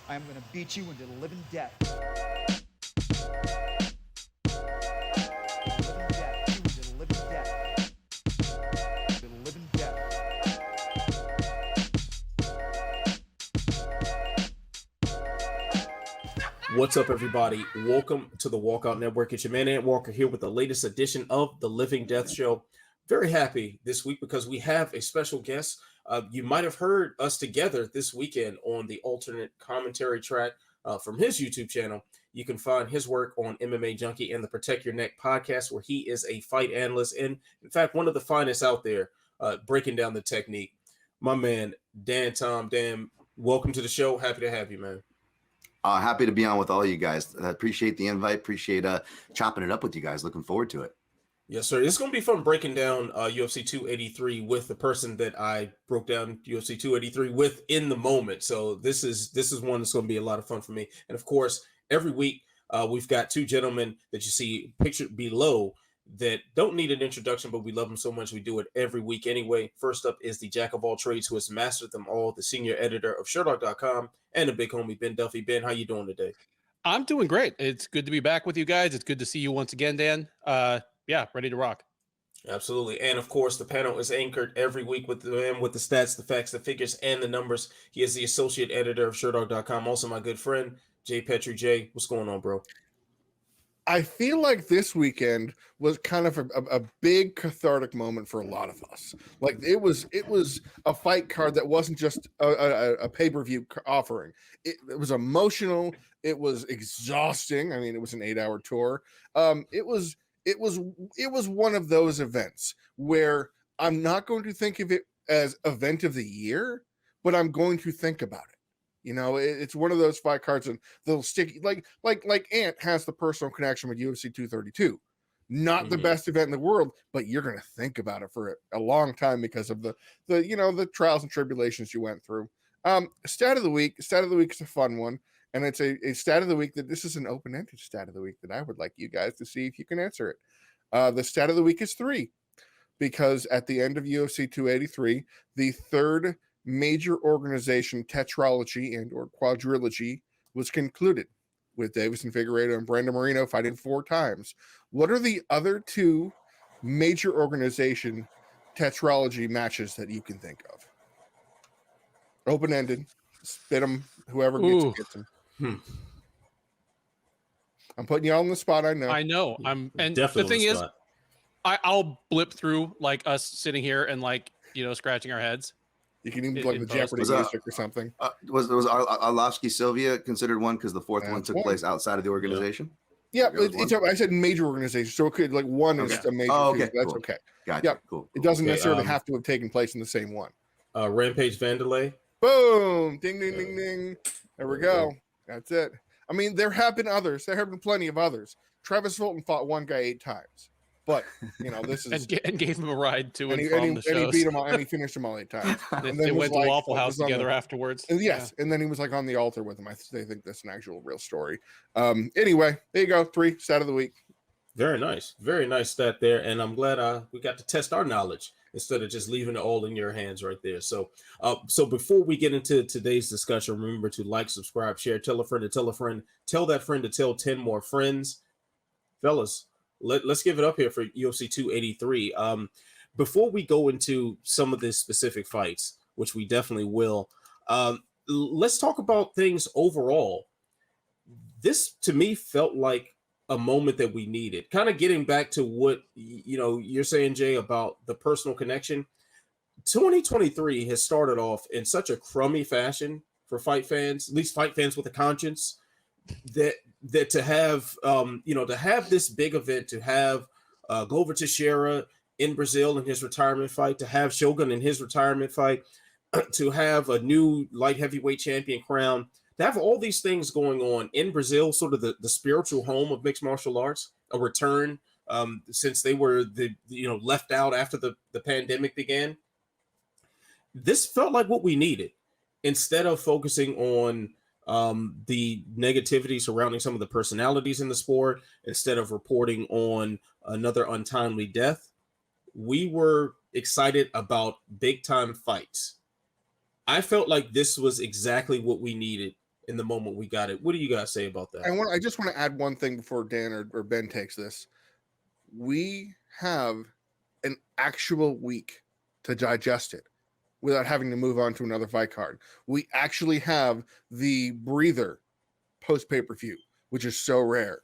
I'm going to beat you into the living death. What's up, everybody? Welcome to the Walkout Network. It's your man, Ant Walker, here with the latest edition of the Living Death Show. Very happy this week because we have a special guest. You might have heard us together this weekend on the alternate commentary track from his YouTube channel. You can find his work on MMA Junkie and the Protect Your Neck podcast, where he is a fight analyst and, in fact, one of the finest out there breaking down the technique. My man, Dan, welcome to the show. Happy to have you, man. Happy to be on with all you guys. Appreciate the invite. Appreciate chopping it up with you guys. Looking forward to it. Yes, sir. It's going to be fun breaking down UFC 283 with the person that I broke down UFC 283 with in the moment. So this is one that's going to be a lot of fun for me. And of course, every week we've got two gentlemen that you see pictured below that don't need an introduction, but we love them so much we do it every week anyway. First up is the jack of all trades who has mastered them all, the senior editor of Sherdog.com, and the big homie Ben Duffy. Ben, how you doing today? I'm doing great. It's good to be back with you guys. It's good to see you once again, Dan. Yeah, ready to rock. Absolutely. And of course, the panel is anchored every week with the man with the stats, the facts, the figures, and the numbers. He is the associate editor of Sherdog.com. Also, my good friend, Jay Petrie. Jay, what's going on, bro? I feel like this weekend was kind of a big cathartic moment for a lot of us. Like it was a fight card that wasn't just a pay-per-view offering. It was emotional. It was exhausting. I mean, it was an 8-hour tour. It was one of those events where I'm not going to think of it as event of the year, but I'm going to think about it. You know, it's one of those fight cards, and they'll stick like Ant has the personal connection with UFC 232. Not the best event in the world, but you're going to think about it for a long time because of the trials and tribulations you went through. Stat of the week is a fun one, and it's a stat of the week that this is an open-ended stat of the week that I would like you guys to see if you can answer it. The stat of the week is 3, because at the end of UFC 283, the third major organization tetralogy and or quadrilogy was concluded, with Deiveson Figueiredo and Brandon Moreno fighting 4 times. What are the other 2 major organization tetralogy matches that you can think of? Open-ended. Spit them. Whoever gets them. I'm putting you all on the spot. I know. And Definitely the thing is, I'll blip through like us sitting here and scratching our heads. You can even plug the Jeopardy music or something. Was Arlovsky Sylvia considered one because the fourth one took place outside of the organization? Yeah, I said major organization, so it could one is a major. Oh, okay, that's cool. okay. Gotcha. Yep. Cool. It doesn't necessarily have to have taken place in the same one. Rampage Vanderlei. Boom! Ding, ding, ding, ding. There we go. That's it. I mean, there have been others. There have been plenty of others. Travis Fulton fought one guy 8 times. But this is and gave him a ride to and from the shows. And he beat him all, and he finished him all 8 times. And they went to Waffle House together afterwards. And yes, and then he was on the altar with him. I think that's an actual real story. Anyway, there you go. 3 stat of the week. Very nice stat there, and I'm glad we got to test our knowledge instead of just leaving it all in your hands right there. So, before we get into today's discussion, remember to like, subscribe, share, tell a friend to tell a friend, tell that friend to tell 10 more friends, fellas. Let's give it up here for UFC 283. Before we go into some of the specific fights, which we definitely will, let's talk about things overall. This, to me, felt like a moment that we needed. Kind of getting back to what you're saying, Jay, about the personal connection. 2023 has started off in such a crummy fashion for fight fans, at least fight fans with a conscience, that to have to have this big event, to have Glover Teixeira in Brazil in his retirement fight, to have Shogun in his retirement fight, to have a new light heavyweight champion crown, to have all these things going on in Brazil, sort of the spiritual home of mixed martial arts, a return since they were left out after the pandemic began. This felt like what we needed, instead of focusing on the negativity surrounding some of the personalities in the sport, instead of reporting on another untimely death. We were excited about big time fights. I felt like this was exactly what we needed in the moment we got it. What do you guys say about that? I just want to add one thing before Dan or Ben takes this. We have an actual week to digest it without having to move on to another fight card. We actually have the breather post pay-per-view, which is so rare.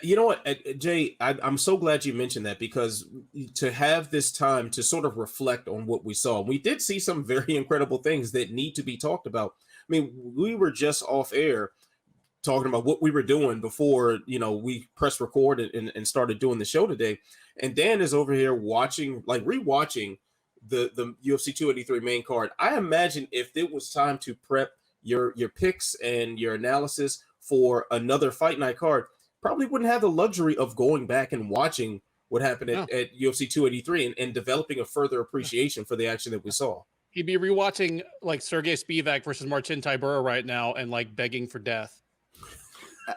You know what, Jay, I'm so glad you mentioned that, because to have this time to sort of reflect on what we saw, we did see some very incredible things that need to be talked about. I mean, we were just off air talking about what we were doing before, we pressed record and started doing the show today. And Dan is over here rewatching the UFC 283 main card. I imagine if it was time to prep your picks and your analysis for another fight night card, probably wouldn't have the luxury of going back and watching what happened at UFC 283 and developing a further appreciation for the action that we saw. He'd be rewatching like Sergey Spivak versus Marcin Tybura right now and like begging for death.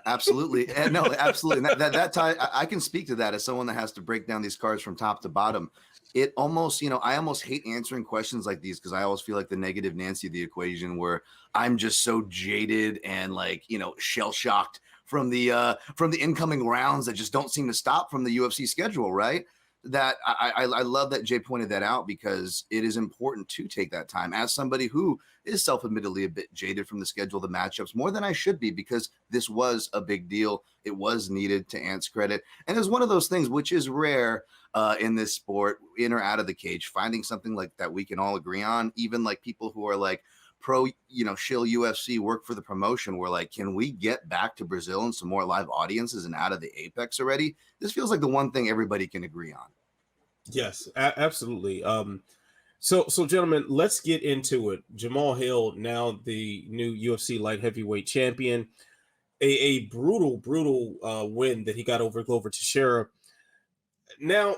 Absolutely. And no, absolutely. And that time, I can speak to that as someone that has to break down these cards from top to bottom. It almost, I almost hate answering questions like these, because I always feel like the negative Nancy of the equation, where I'm just so jaded and shell shocked from the incoming rounds that just don't seem to stop from the UFC schedule, right? That I love that Jay pointed that out, because it is important to take that time as somebody who is self-admittedly a bit jaded from the schedule, the matchups, more than I should be, because this was a big deal. It was needed, to Ant's credit. And it's one of those things which is rare in this sport, in or out of the cage, finding something like that we can all agree on, even like people who are like pro, shill UFC, work for the promotion. We're like, can we get back to Brazil and some more live audiences and out of the Apex already? This feels like the one thing everybody can agree on. Yes, absolutely. So gentlemen, let's get into it. Jamahal Hill, now the new UFC light heavyweight champion, a brutal win that he got over Glover Teixeira. Now,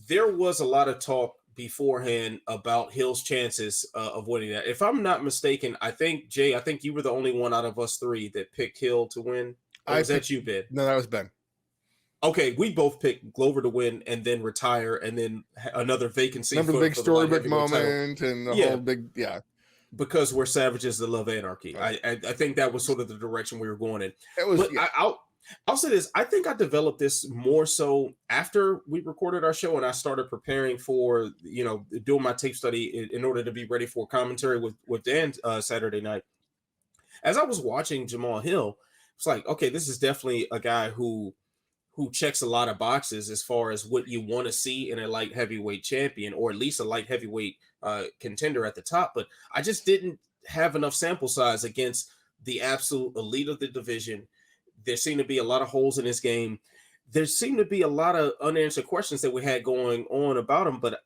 there was a lot of talk beforehand about Hill's chances of winning that. If I'm not mistaken, I think, Jay, you were the only one out of us three that picked Hill to win. Or was that you, Ben? No, that was Ben. Okay, we both picked Glover to win and then retire, and then another vacancy. Remember the big storybook moment and the whole big, because we're savages that love anarchy. Right. I think that was sort of the direction we were going in. It was. But I'll say this: I think I developed this more so after we recorded our show, and I started preparing for doing my tape study in order to be ready for commentary with Dan Saturday night. As I was watching Jamahal Hill, it's like, okay, this is definitely a guy who checks a lot of boxes as far as what you want to see in a light heavyweight champion, or at least a light heavyweight contender at the top. But I just didn't have enough sample size against the absolute elite of the division. There seemed to be a lot of holes in his game. There seemed to be a lot of unanswered questions that we had going on about him. But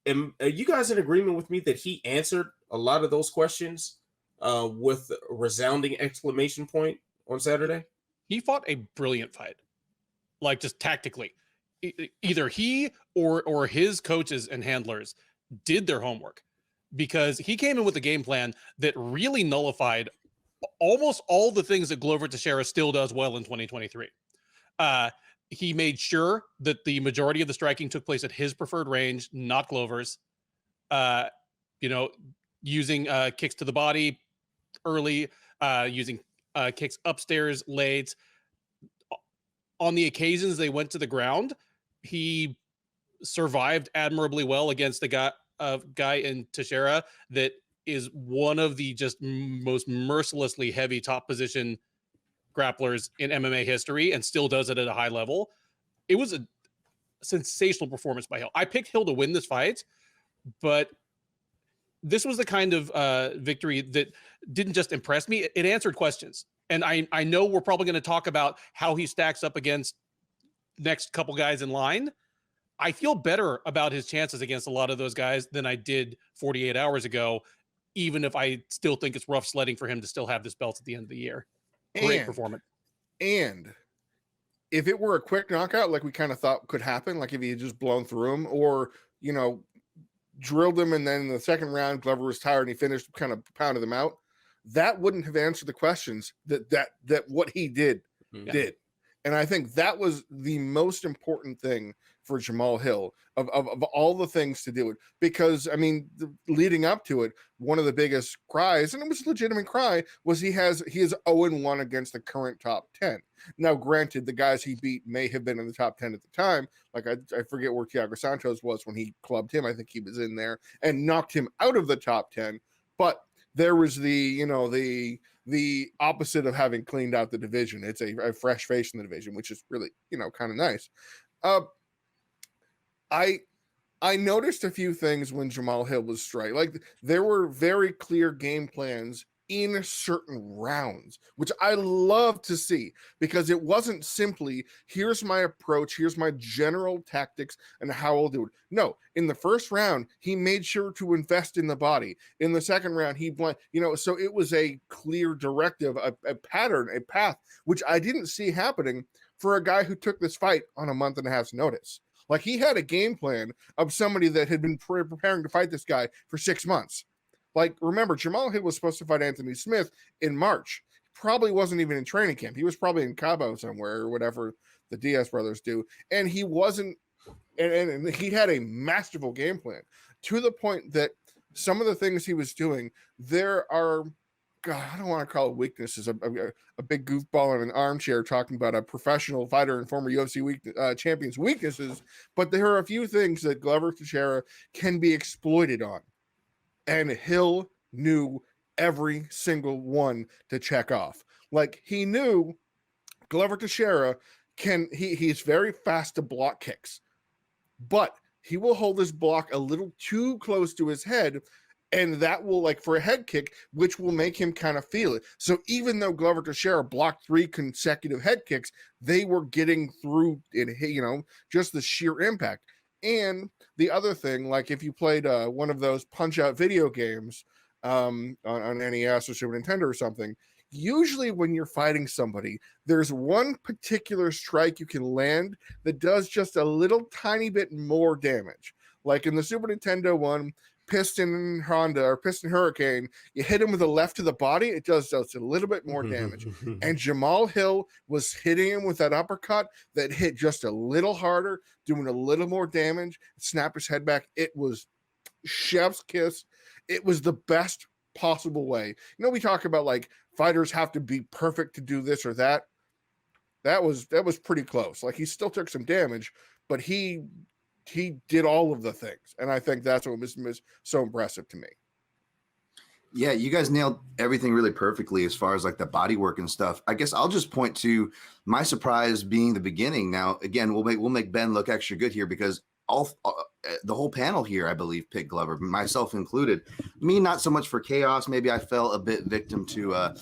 are you guys in agreement with me that he answered a lot of those questions with a resounding exclamation point on Saturday? He fought a brilliant fight. Like, just tactically, either he or his coaches and handlers did their homework, because he came in with a game plan that really nullified almost all the things that Glover Teixeira still does well in 2023. He made sure that the majority of the striking took place at his preferred range, not Glover's. Using kicks to the body early, using kicks upstairs late. On the occasions they went to the ground, he survived admirably well against the guy in Teixeira that is one of the just most mercilessly heavy top position grapplers in MMA history, and still does it at a high level. It was a sensational performance by Hill. I picked Hill to win this fight, but this was the kind of victory that didn't just impress me. It answered questions. And I know we're probably going to talk about how he stacks up against next couple guys in line. I feel better about his chances against a lot of those guys than I did 48 hours ago, even if I still think it's rough sledding for him to still have this belt at the end of the year. Great performance. And if it were a quick knockout, like we kind of thought could happen, like if he had just blown through him, or, drilled him, and then in the second round, Glover was tired and he finished, kind of pounded them out, that wouldn't have answered the questions that what he did. And I think that was the most important thing for Jamahal Hill of all the things to do it. Because, I mean, leading up to it, one of the biggest cries, and it was a legitimate cry, was he is 0-1 against the current top 10. Now, granted, the guys he beat may have been in the top 10 at the time. Like, I forget where Thiago Santos was when he clubbed him. I think he was in there and knocked him out of the top 10. But there was the opposite of having cleaned out the division. It's a fresh face in the division, which is really, kind of nice. I noticed a few things when Jamahal Hill was striking. Like, there were very clear game plans in certain rounds, which I love to see, because it wasn't simply, here's my approach, here's my general tactics and how I'll do it. No, in the first round, he made sure to invest in the body. In the second round, so it was a clear directive, a pattern, a path, which I didn't see happening for a guy who took this fight on a month and a half's notice. Like, he had a game plan of somebody that had been preparing to fight this guy for 6 months. Like, remember, Jamahal Hill was supposed to fight Anthony Smith in March. Probably wasn't even in training camp. He was probably in Cabo somewhere, or whatever the Diaz brothers do. And he wasn't, and he had a masterful game plan, to the point that some of the things he was doing, there are, God, I don't want to call it weaknesses. A big goofball in an armchair talking about a professional fighter and former UFC champion's weaknesses, but there are a few things that Glover Teixeira can be exploited on. And Hill knew every single one to check off. Like, he knew Glover Teixeira he's very fast to block kicks, but he will hold his block a little too close to his head, and that will, like, for a head kick, which will make him kind of feel it. So even though Glover Teixeira blocked 3 consecutive head kicks, they were getting through it, just the sheer impact. And the other thing, like, if you played one of those punch-out video games on NES or Super Nintendo or something, usually when you're fighting somebody, there's one particular strike you can land that does just a little tiny bit more damage. Like in the Super Nintendo one, Piston Honda or Piston Hurricane, you hit him with a left to the body, it does just a little bit more damage. And Jamahal Hill was hitting him with that uppercut that hit just a little harder, doing a little more damage, snapped his head back. It was chef's kiss. It was the best possible way. We talk about, like, fighters have to be perfect to do this or that. That was pretty close. Like, he still took some damage, but he did all of the things. And I think that's what was so impressive to me. Yeah, you guys nailed everything really perfectly as far as, like, the body work and stuff. I guess I'll just point to my surprise being the beginning. Now, again, we'll make Ben look extra good here, because the whole panel here, I believe, picked Glover, myself included. Me, not so much for chaos. Maybe I fell a bit victim to,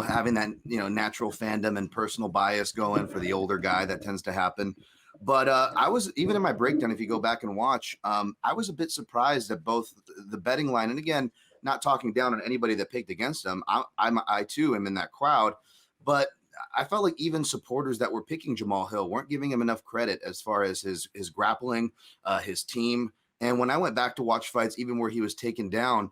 having that, natural fandom and personal bias going for the older guy. That tends to happen. But I was, even in my breakdown, if you go back and watch, I was a bit surprised at both the betting line. And again, not talking down on anybody that picked against him. I too am in that crowd. But I felt like even supporters that were picking Jamahal Hill weren't giving him enough credit as far as his grappling, his team. And when I went back to watch fights, even where he was taken down,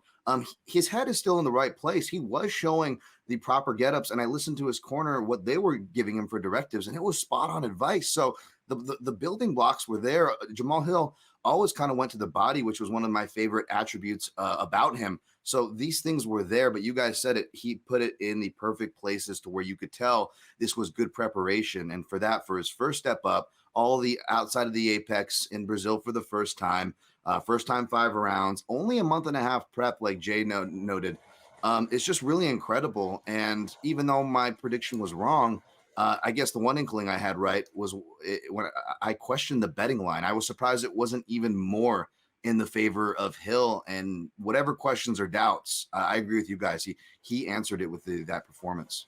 his head is still in the right place. He was showing the proper getups, and I listened to his corner, what they were giving him for directives, and it was spot on advice. So the building blocks were there. Jamahal Hill always kind of went to the body, which was one of my favorite attributes about him. So these things were there, but you guys said it. He put it in the perfect places to where you could tell this was good preparation. And for his first step up, all the outside of the apex in Brazil for the first time 5 rounds, only a month and a half prep, like Jay noted. It's just really incredible. And even though my prediction was wrong, I guess the one inkling I had right was when I questioned the betting line. I was surprised it wasn't even more in the favor of Hill. And whatever questions or doubts, I agree with you guys. He answered it with that performance.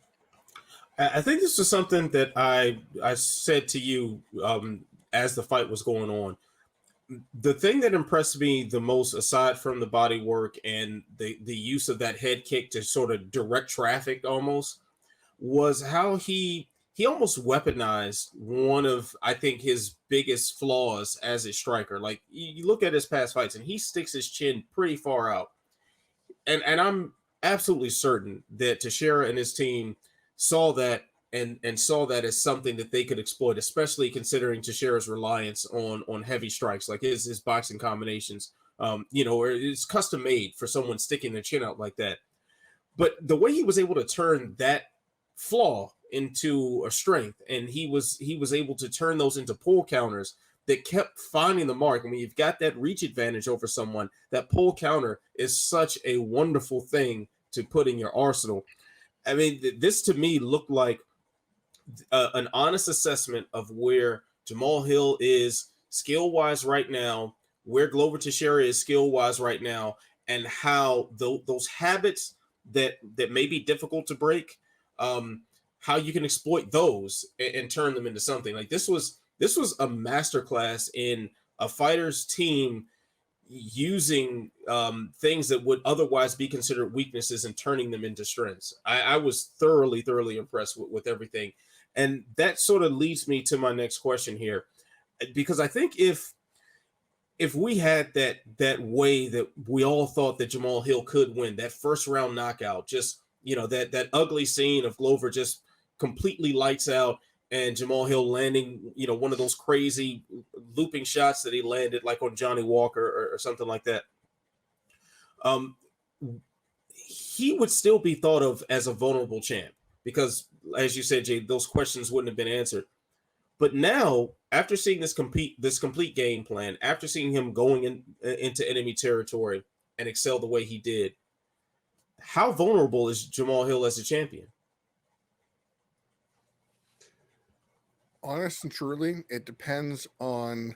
I think this is something that I said to you as the fight was going on. The thing that impressed me the most, aside from the body work and the use of that head kick to sort of direct traffic almost, was how he almost weaponized one of, I think, his biggest flaws as a striker. Like, you look at his past fights and he sticks his chin pretty far out. And I'm absolutely certain that Teixeira and his team saw that and saw that as something that they could exploit, especially considering Teixeira's reliance on heavy strikes, like his boxing combinations, or it's custom made for someone sticking their chin out like that. But the way he was able to turn that flaw into a strength, and he was able to turn those into pull counters that kept finding the mark. I mean, you've got that reach advantage over someone. That pull counter is such a wonderful thing to put in your arsenal. I mean, this to me looked like an honest assessment of where Jamahal Hill is skill-wise right now, where Glover Teixeira is skill-wise right now, and how those habits that may be difficult to break, how you can exploit those and turn them into something. Like this was a masterclass in a fighter's team using things that would otherwise be considered weaknesses and turning them into strengths. I was thoroughly impressed with everything. And that sort of leads me to my next question here, because I think if we had that way that we all thought that Jamahal Hill could win, that first round knockout, just, that ugly scene of Glover just completely lights out and Jamahal Hill landing, one of those crazy looping shots that he landed like on Johnny Walker or something like that. He would still be thought of as a vulnerable champ because, as you said, Jay, those questions wouldn't have been answered. But now, after seeing this complete game plan, after seeing him going into enemy territory and excel the way he did, how vulnerable is Jamahal Hill as a champion? Honest and truly, it depends on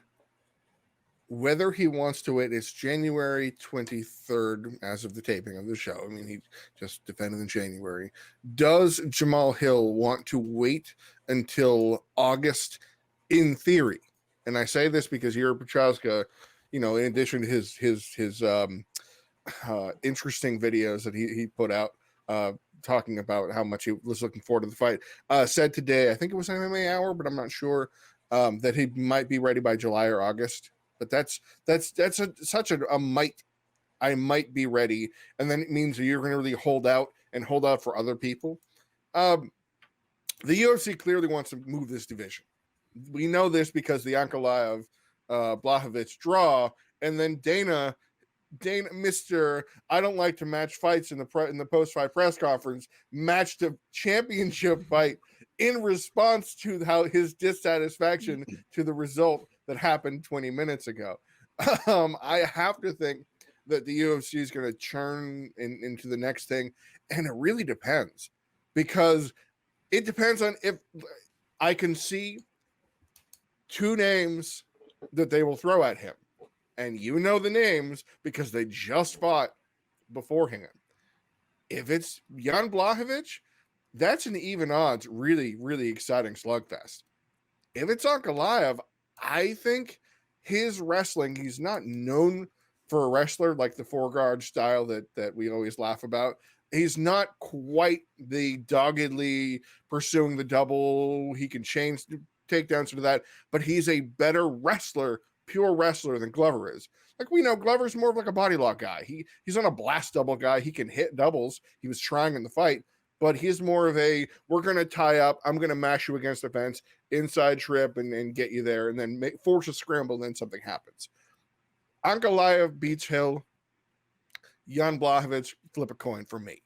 whether he wants to wait. It's January 23rd as of the taping of the show. I mean, he just defended in January. Does Jamahal Hill want to wait until August in theory? And I say this because Ihor Potieria, in addition to his interesting videos that he put out, talking about how much he was looking forward to the fight, said today, I think it was MMA Hour, but I'm not sure, that he might be ready by July or August. But that's such a might. I might be ready, and then it means that you're going to really hold out for other people. The UFC clearly wants to move this division. We know this because the Ankalaev Blachowicz draw, and then Dana, Mr. I don't like to match fights in the post-fight press conference, matched a championship fight in response to how his dissatisfaction to the result that happened 20 minutes ago. I have to think that the UFC is going to churn into the next thing, and it really depends, because it depends on if I can see two names that they will throw at him. And the names because they just fought beforehand. If it's Jan Blachowicz, that's an even odds, really, really exciting slugfest. If it's Ankalaev, I think his wrestling, he's not known for a wrestler like the four-guard style that we always laugh about. He's not quite the doggedly pursuing the double. He can change takedowns to that, but he's a better wrestler, pure wrestler than Glover is. Like we know, Glover's more of like a body lock guy. He's not a blast double guy. He can hit doubles. He was trying in the fight, but he's more of a, we're going to tie up, I'm going to mash you against the fence, inside trip and get you there, and then force a scramble, and then something happens. Ankalaev beats Hill. Jan Blachowicz, flip a coin for me.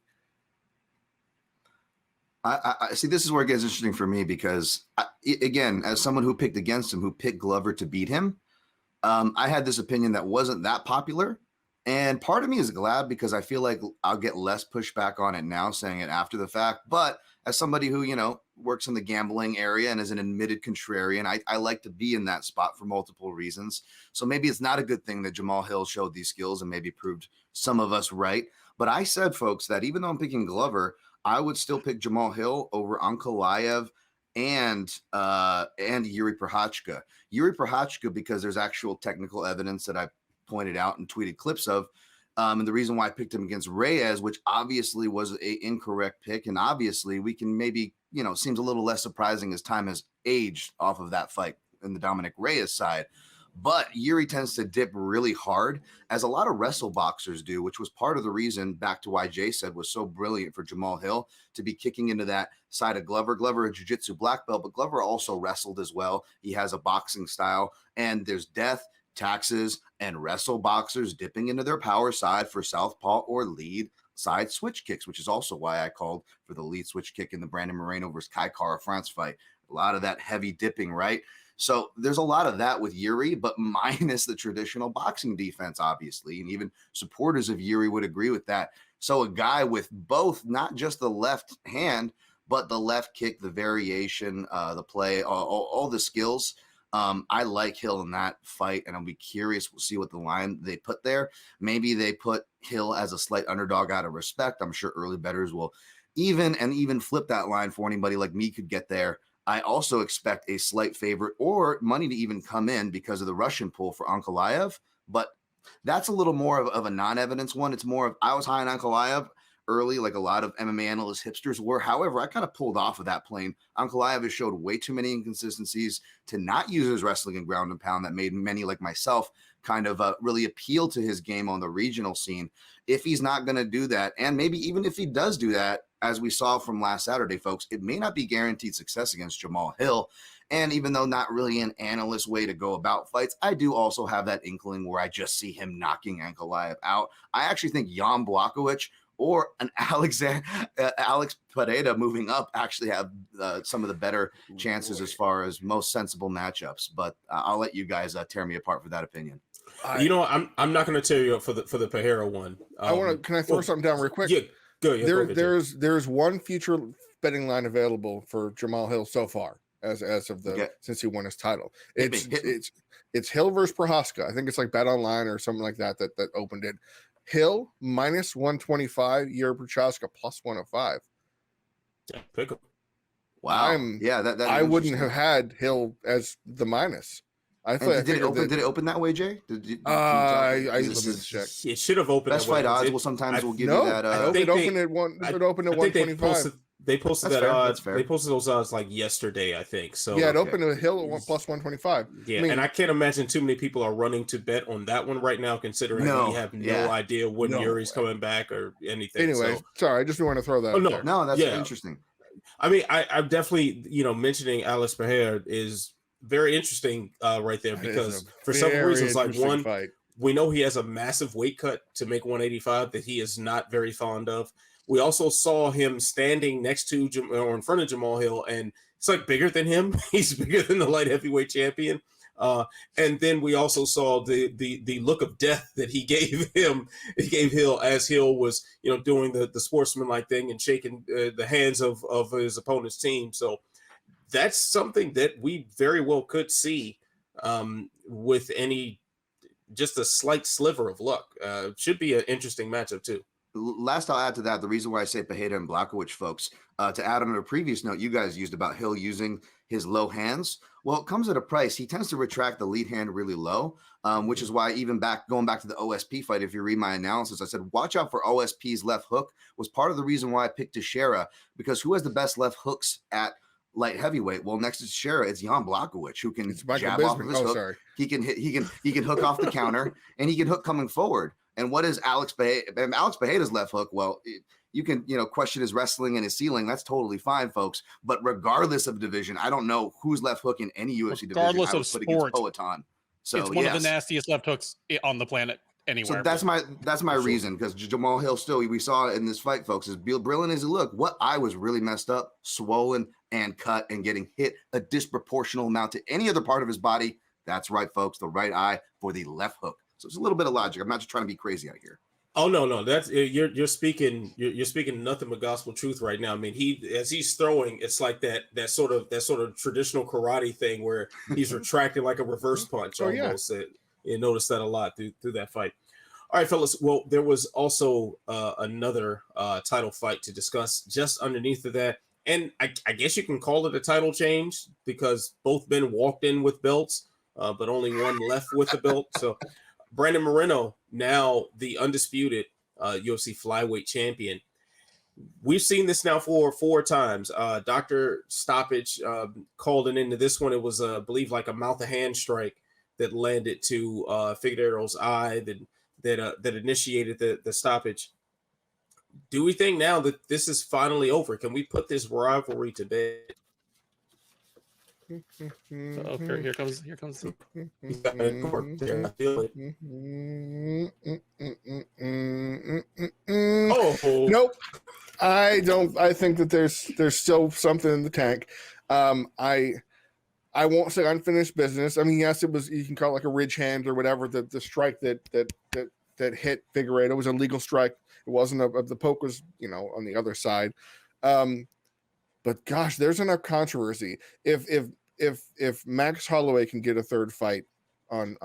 I see, this is where it gets interesting for me because, again, as someone who picked against him, who picked Glover to beat him, I had this opinion that wasn't that popular. And part of me is glad because I feel like I'll get less pushback on it now, saying it after the fact. But as somebody who, works in the gambling area and is an admitted contrarian, I like to be in that spot for multiple reasons. So maybe it's not a good thing that Jamahal Hill showed these skills and maybe proved some of us right. But I said, folks, that even though I'm picking Glover, I would still pick Jamahal Hill over Ankalaev and Ihor Potieria. Ihor Potieria, because there's actual technical evidence that I pointed out and tweeted clips of. And the reason why I picked him against Reyes, which obviously was an incorrect pick, and obviously we can maybe, seems a little less surprising as time has aged off of that fight in the Dominic Reyes side. But Yuri tends to dip really hard, as a lot of wrestle boxers do, which was part of the reason, back to why Jay said was so brilliant for Jamahal Hill to be kicking into that side of Glover. Glover, a jiu-jitsu black belt, but Glover also wrestled as well. He has a boxing style, and there's death, taxes, and wrestle boxers dipping into their power side for southpaw or lead side switch kicks, which is also why I called for the lead switch kick in the Brandon Moreno versus Kai Kara France fight. A lot of that heavy dipping, right? So there's a lot of that with Yuri, but minus the traditional boxing defense, obviously, and even supporters of Yuri would agree with that. So a guy with both, not just the left hand, but the left kick, the variation, the play, all the skills. I like Hill in that fight, and I'll be curious. We'll see what the line they put there. Maybe they put Hill as a slight underdog out of respect. I'm sure early bettors will even flip that line for anybody like me could get there. I also expect a slight favorite or money to even come in because of the Russian pull for Ankalaev, but that's a little more of a non-evidence one. It's more of, I was high on Ankalaev early, like a lot of MMA analyst hipsters were. However, I kind of pulled off of that plane. Ankalaev has showed way too many inconsistencies to not use his wrestling and ground and pound that made many like myself kind of really appeal to his game on the regional scene. If he's not going to do that, and maybe even if he does do that, as we saw from last Saturday, folks, it may not be guaranteed success against Jamahal Hill. And even though not really an analyst way to go about fights, I do also have that inkling where I just see him knocking Ankalaev out. I actually think Jan Blachowicz or an Alex Pereira moving up actually have some of the better chances as far as most sensible matchups. But I'll let you guys tear me apart for that opinion. I'm not going to tear you up for the Pereira one. Can I throw something down real quick? Yeah. There's one future betting line available for Jamahal Hill so far as of since he won his title. It's Hill versus Prohaska. I think it's like Bet Online or something like that opened it. Hill minus 125, Ihor Potieria plus 105. Yeah, pick him. Wow. I wouldn't have had Hill as the minus. Did it open that way, Jay? Check. It should have opened. Best fight odds will sometimes give you that. It opened at 125. They posted that odds. They posted those odds like yesterday, I think. So yeah, it opened at Hill at plus 125. Yeah, and I can't imagine too many people are running to bet on that one right now, considering we have no idea when Yuri's coming back or anything. Anyway, sorry, I just want to throw that. No, that's interesting. I mean, I'm definitely mentioning Alex Pereira is very interesting right there, because for some reasons, like one, fight. We know he has a massive weight cut to make 185 that he is not very fond of. We also saw him standing next to or in front of Jamahal Hill, and it's like bigger than him. He's bigger than the light heavyweight champion. And then we also saw the look of death that he gave him. He gave Hill as Hill was doing the sportsmanlike thing and shaking the hands of his opponent's team. So that's something that we very well could see with just a slight sliver of luck. Should be an interesting matchup too. Last, I'll add to that, the reason why I say Pereira and Blachowicz, folks, to add on a previous note you guys used about Hill using his low hands. Well, it comes at a price. He tends to retract the lead hand really low, which is why even going back to the OSP fight, if you read my analysis, I said, watch out for OSP's left hook was part of the reason why I picked Teixeira, because who has the best left hooks at light heavyweight? Well, next to Teixeira, it's Jan Blachowicz, who can jab off of his hook. Sorry. He can hook off the counter, and he can hook coming forward. And what is Alex Pereira's left hook? Well, you can question his wrestling and his ceiling. That's totally fine, folks. But regardless of division, I don't know whose left hook in any UFC division I would put against Poatan. So it's one of the nastiest left hooks on the planet anywhere. So that's my reason, because Jamahal Hill still, we saw in this fight, folks, as brilliant as he looked, what eye was really messed up, swollen and cut and getting hit a disproportional amount to any other part of his body. That's right, folks, the right eye for the left hook. So it's a little bit of logic. I'm not just trying to be crazy out here. Oh no, that's you're speaking nothing but gospel truth right now. I mean, as he's throwing, it's like that sort of traditional karate thing where he's retracting like a reverse punch almost. Yeah. You notice that a lot through that fight. All right, fellas. Well, there was also another title fight to discuss just underneath of that, and I guess you can call it a title change because both men walked in with belts, but only one left with the belt. So. Brandon Moreno, now the undisputed UFC flyweight champion. We've seen this now for 4 times. Dr. Stoppage called it into this one. It was, I believe, like a mouth-to-hand strike that landed to Figueiredo's eye that initiated the stoppage. Do we think now that this is finally over? Can we put this rivalry to bed? Oh, here comes. He's got a court there. I feel it. Oh Nope. I don't. I think that there's still something in the tank. I won't say unfinished business. I mean, yes, it was. You can call it like a ridge hand or whatever. The strike that hit Figueiredo was a legal strike. It wasn't the poke was on the other side. But gosh, there's enough controversy. If Max Holloway can get a third fight on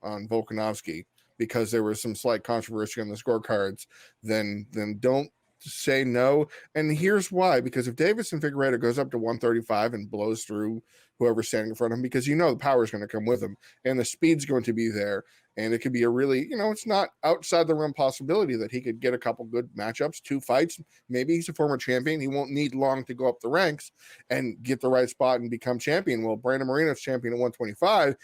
Volkanovski because there was some slight controversy on the scorecards, then don't say no. And here's why: because if Deiveson Figueiredo goes up to 135 and blows through whoever's standing in front of him, because the power is going to come with him and the speed's going to be there, and it could be a really, it's not outside the realm possibility that he could get a couple good matchups, 2 fights. Maybe he's a former champion. He won't need long to go up the ranks and get the right spot and become champion. Well, Brandon Moreno's champion at 125.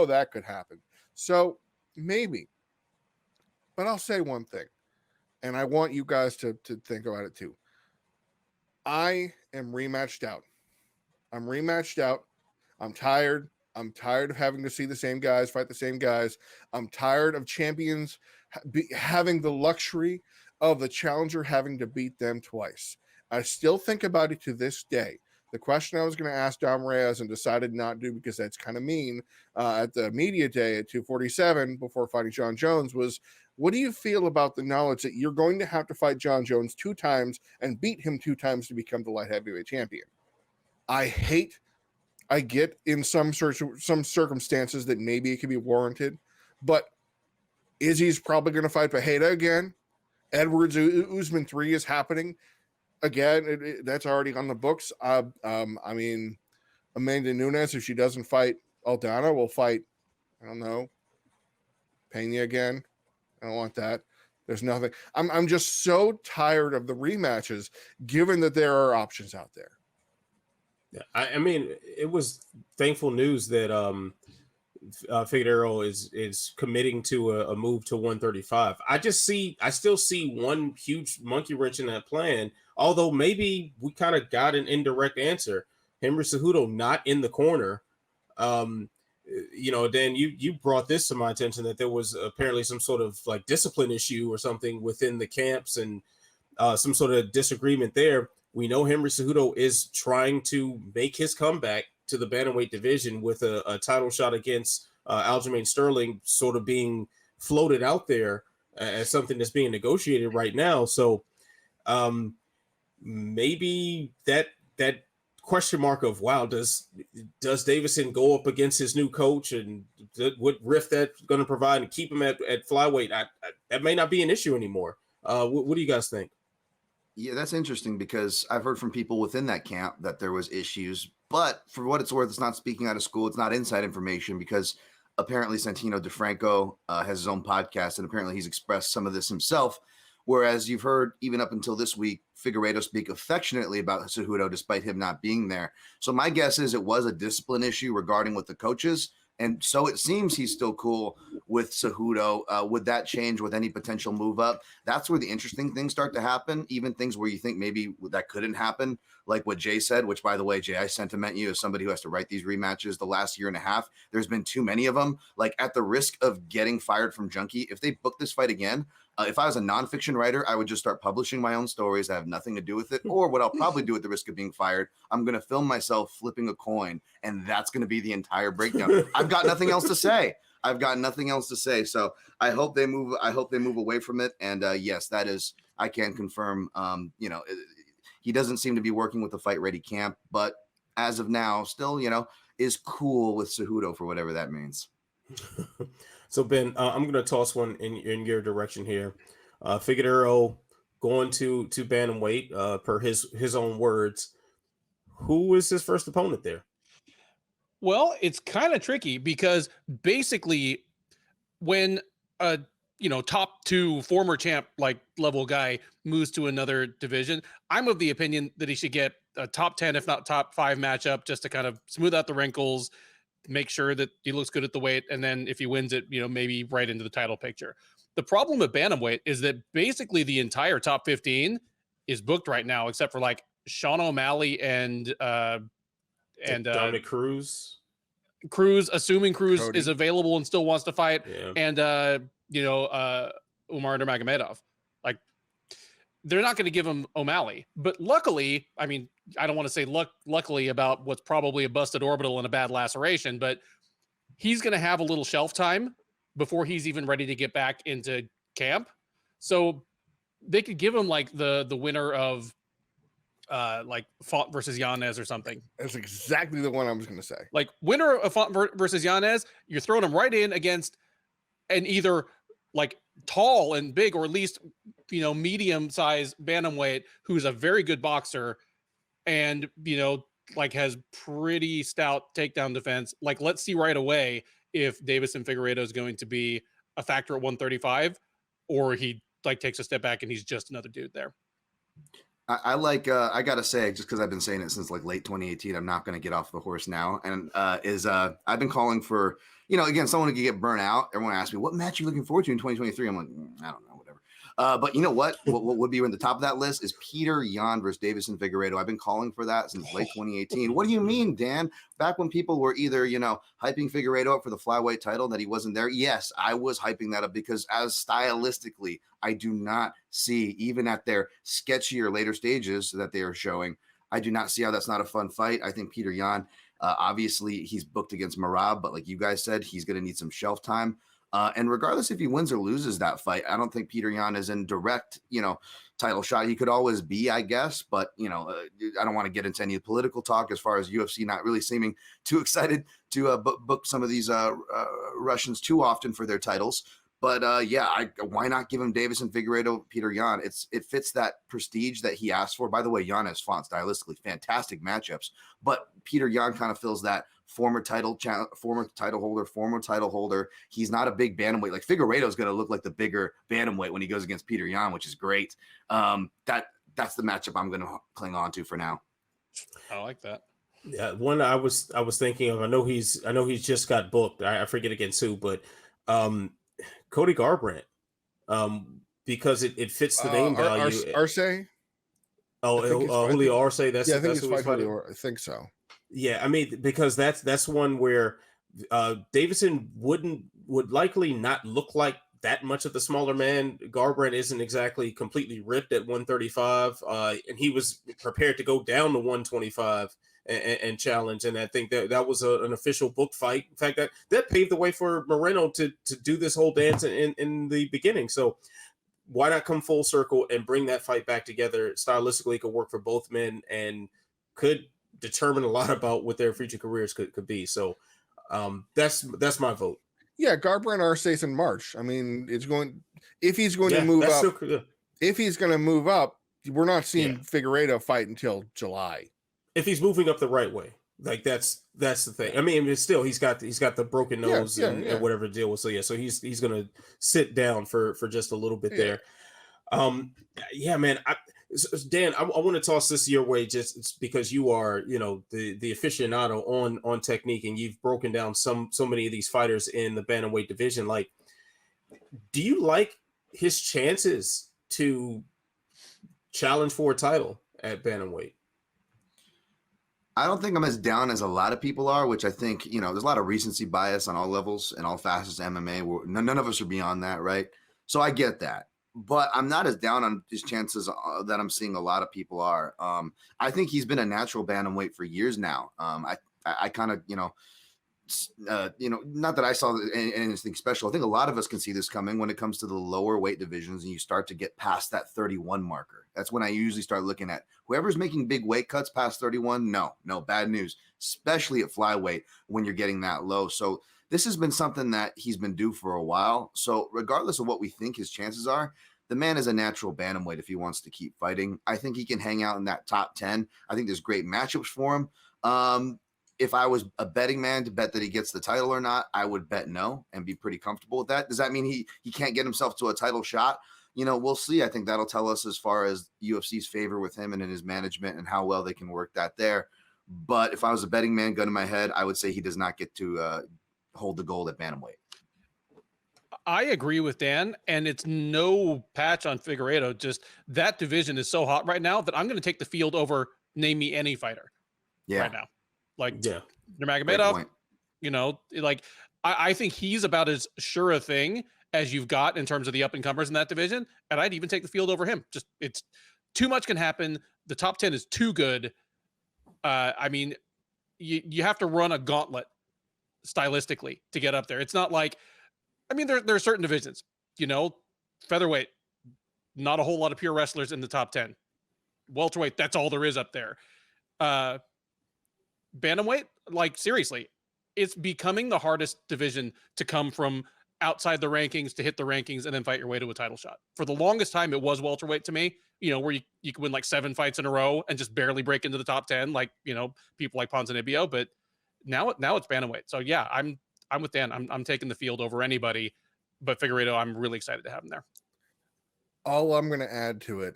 That could happen. So maybe. But I'll say one thing, and I want you guys to think about it too. I am rematched out. I'm rematched out. I'm tired. I'm tired of having to see the same guys fight the same guys. I'm tired of champions having the luxury of the challenger having to beat them twice. I still think about it to this day. The question I was going to ask Dom Reyes and decided not to because that's kind of mean at the media day at 247 before fighting John Jones was, what do you feel about the knowledge that you're going to have to fight John Jones 2 times and beat him 2 times to become the light heavyweight champion? I get in some circumstances that maybe it could be warranted, but Izzy's probably going to fight Pereira again. Edwards Usman 3 is happening again. That's already on the books. I mean, Amanda Nunes, if she doesn't fight Aldana, will fight, I don't know, Pena again. I don't want that. There's nothing. I'm just so tired of the rematches, given that there are options out there. Yeah, I mean, it was thankful news that Figueiredo is committing to a move to 135. I still see one huge monkey wrench in that plan. Although maybe we kind of got an indirect answer. Henry Cejudo not in the corner. Dan, you brought this to my attention that there was apparently some sort of like discipline issue or something within the camps and some sort of disagreement there. We know Henry Cejudo is trying to make his comeback to the bantamweight division with a title shot against Aljamain Sterling sort of being floated out there as something that's being negotiated right now. So maybe that question mark of, wow, does Deiveson go up against his new coach and what rift that's going to provide and keep him at flyweight? That may not be an issue anymore. What do you guys think? Yeah, that's interesting because I've heard from people within that camp that there was issues, but for what it's worth, it's not speaking out of school. It's not inside information because apparently Santino DeFranco has his own podcast and apparently he's expressed some of this himself. Whereas you've heard even up until this week, Figueiredo speak affectionately about Cejudo despite him not being there. So my guess is it was a discipline issue regarding with the coaches. And so it seems he's still cool with Cejudo. Would that change with any potential move up? That's where the interesting things start to happen, even things where you think maybe that couldn't happen, like what Jay said, which, by the way, Jay, I sentiment you as somebody who has to write these rematches the last year and a half. There's been too many of them. Like, at the risk of getting fired from Junkie, if they book this fight again, if I was a nonfiction writer, I would just start publishing my own stories that have nothing to do with it. Or what I'll probably do at the risk of being fired, I'm going to film myself flipping a coin, and that's going to be the entire breakdown. I've got nothing else to say. So I hope they move. I hope they move away from it. And yes, that is, I can confirm. He doesn't seem to be working with the Fight Ready camp, but as of now, still, is cool with Cejudo for whatever that means. So Ben, I'm going to toss one in your direction here. Figueiredo going to bantamweight, per his own words. Who is his first opponent there? Well, it's kind of tricky because basically when a top 2 former champ like level guy moves to another division, I'm of the opinion that he should get a top 10, if not top 5 matchup just to kind of smooth out the wrinkles, make sure that he looks good at the weight, and then if he wins it, maybe right into the title picture. The problem with bantamweight is that basically the entire top 15 is booked right now, except for like Sean O'Malley and Dominic Cruz. Assuming Cruz Cody. is available and still wants to fight, Yeah. and Umar Nurmagomedov. Like, they're not going to give him O'Malley, but luckily, I mean, I don't want to say luckily about what's probably a busted orbital and a bad laceration, but he's going to have a little shelf time before he's even ready to get back into camp. So they could give him like the winner of like Font versus Yanez or something. That's exactly the one I was going to say. Like, winner of Font versus Yanez, you're throwing him right in against an either like tall and big, or at least, medium size bantamweight who's a very good boxer and, like has pretty stout takedown defense. Like, let's see right away if Deiveson Figueiredo is going to be a factor at 135, or he like takes a step back and he's just another dude there. I like, I got to say, just because I've been saying it since like late 2018, I'm not going to get off the horse now. And I've been calling for, again, someone who could get burnt out. Everyone asks me, what match are you looking forward to in 2023? I'm like, I don't know, whatever. But you know what? What would be in the top of that list is Peter Yan versus Deiveson Figueiredo. I've been calling for that since late 2018. What do you mean, Dan? Back when people were either, hyping Figueiredo up for the flyweight title, that he wasn't there. Yes, I was hyping that up because as stylistically, I do not see, even at their sketchier later stages that they are showing, I do not see how that's not a fun fight. I think Peter Yan, obviously he's booked against Marab, but like you guys said, he's going to need some shelf time. And regardless if he wins or loses that fight, I don't think Peter Yan is in direct, title shot. He could always be, I guess, but, I don't want to get into any political talk as far as UFC not really seeming too excited to book some of these Russians too often for their titles. But why not give him Deiveson Figueiredo, Peter Yan? It fits that prestige that he asked for. By the way, Yan has fought stylistically fantastic matchups, but Peter Yan kind of fills that former title holder. He's not a big bantamweight. Like, Figueiredo is going to look like the bigger bantamweight when he goes against Peter Yan, which is great. That's the matchup I'm going to cling on to for now. I like that. Yeah, one I was thinking of. I know he's just got booked. I forget against who, but Cody Garbrandt, because it fits the name value. Arce? Julio Arce. I think it's fighting. I think so. Yeah, I mean, because that's one where Deiveson would likely not look like that much of the smaller man. Garbrandt isn't exactly completely ripped at 135, and he was prepared to go down to 125 and challenge. And I think that was an official book fight. In fact, that paved the way for Moreno to do this whole dance in the beginning. So why not come full circle and bring that fight back together? Stylistically, it could work for both men and could determine a lot about what their future careers could be. So that's my vote. Yeah, Garbrandt Arce's in March. I mean, if he's going to move up, if he's going to move up, we're not seeing Figueiredo fight until July. If he's moving up the right way, like that's the thing. I mean, it's still he's got the broken nose and whatever deal was. So he's going to sit down for just a little bit there. Man. Dan, I want to toss this your way just because you are, the aficionado on technique, and you've broken down so many of these fighters in the bantamweight division. Like, do you like his chances to challenge for a title at bantamweight? I don't think I'm as down as a lot of people are, which I think, there's a lot of recency bias on all levels and all facets of MMA. None of us are beyond that, right? So I get that. But I'm not as down on his chances that I'm seeing a lot of people are. I think he's been a natural bantamweight for years now. I kind of, not that I saw anything special. I think a lot of us can see this coming when it comes to the lower weight divisions and you start to get past that 31 marker. That's when I usually start looking at whoever's making big weight cuts past 31. No, bad news, especially at flyweight when you're getting that low. So this has been something that he's been due for a while. So regardless of what we think his chances are, the man is a natural bantamweight if he wants to keep fighting. I think he can hang out in that top 10. I think there's great matchups for him. If I was a betting man to bet that he gets the title or not, I would bet no and be pretty comfortable with that. Does that mean he can't get himself to a title shot? We'll see. I think that'll tell us as far as UFC's favor with him and in his management and how well they can work that there. But if I was a betting man, gun in my head, I would say he does not get to hold the gold at bantamweight. I agree with Dan, and it's no patch on Figueiredo. Just that division is so hot right now that I'm going to take the field over name me any fighter right now. Like Nurmagomedov, you know, like I think he's about as sure a thing as you've got in terms of the up and comers in that division. And I'd even take the field over him. Just it's too much can happen. The top 10 is too good. I mean, you have to run a gauntlet stylistically to get up there. It's not like, I mean, there are certain divisions, you know, featherweight, not a whole lot of pure wrestlers in the top 10. Welterweight, that's all there is up there. Bantamweight, like seriously, it's becoming the hardest division to come from outside the rankings to hit the rankings and then fight your way to a title shot. For the longest time, it was welterweight to me, you know, where you could win like 7 fights in a row and just barely break into the top 10, like, you know, people like Ponzinibbio. But now it's bantamweight. So yeah, I'm with Dan. I'm taking the field over anybody, but Figueiredo, I'm really excited to have him there. All I'm going to add to it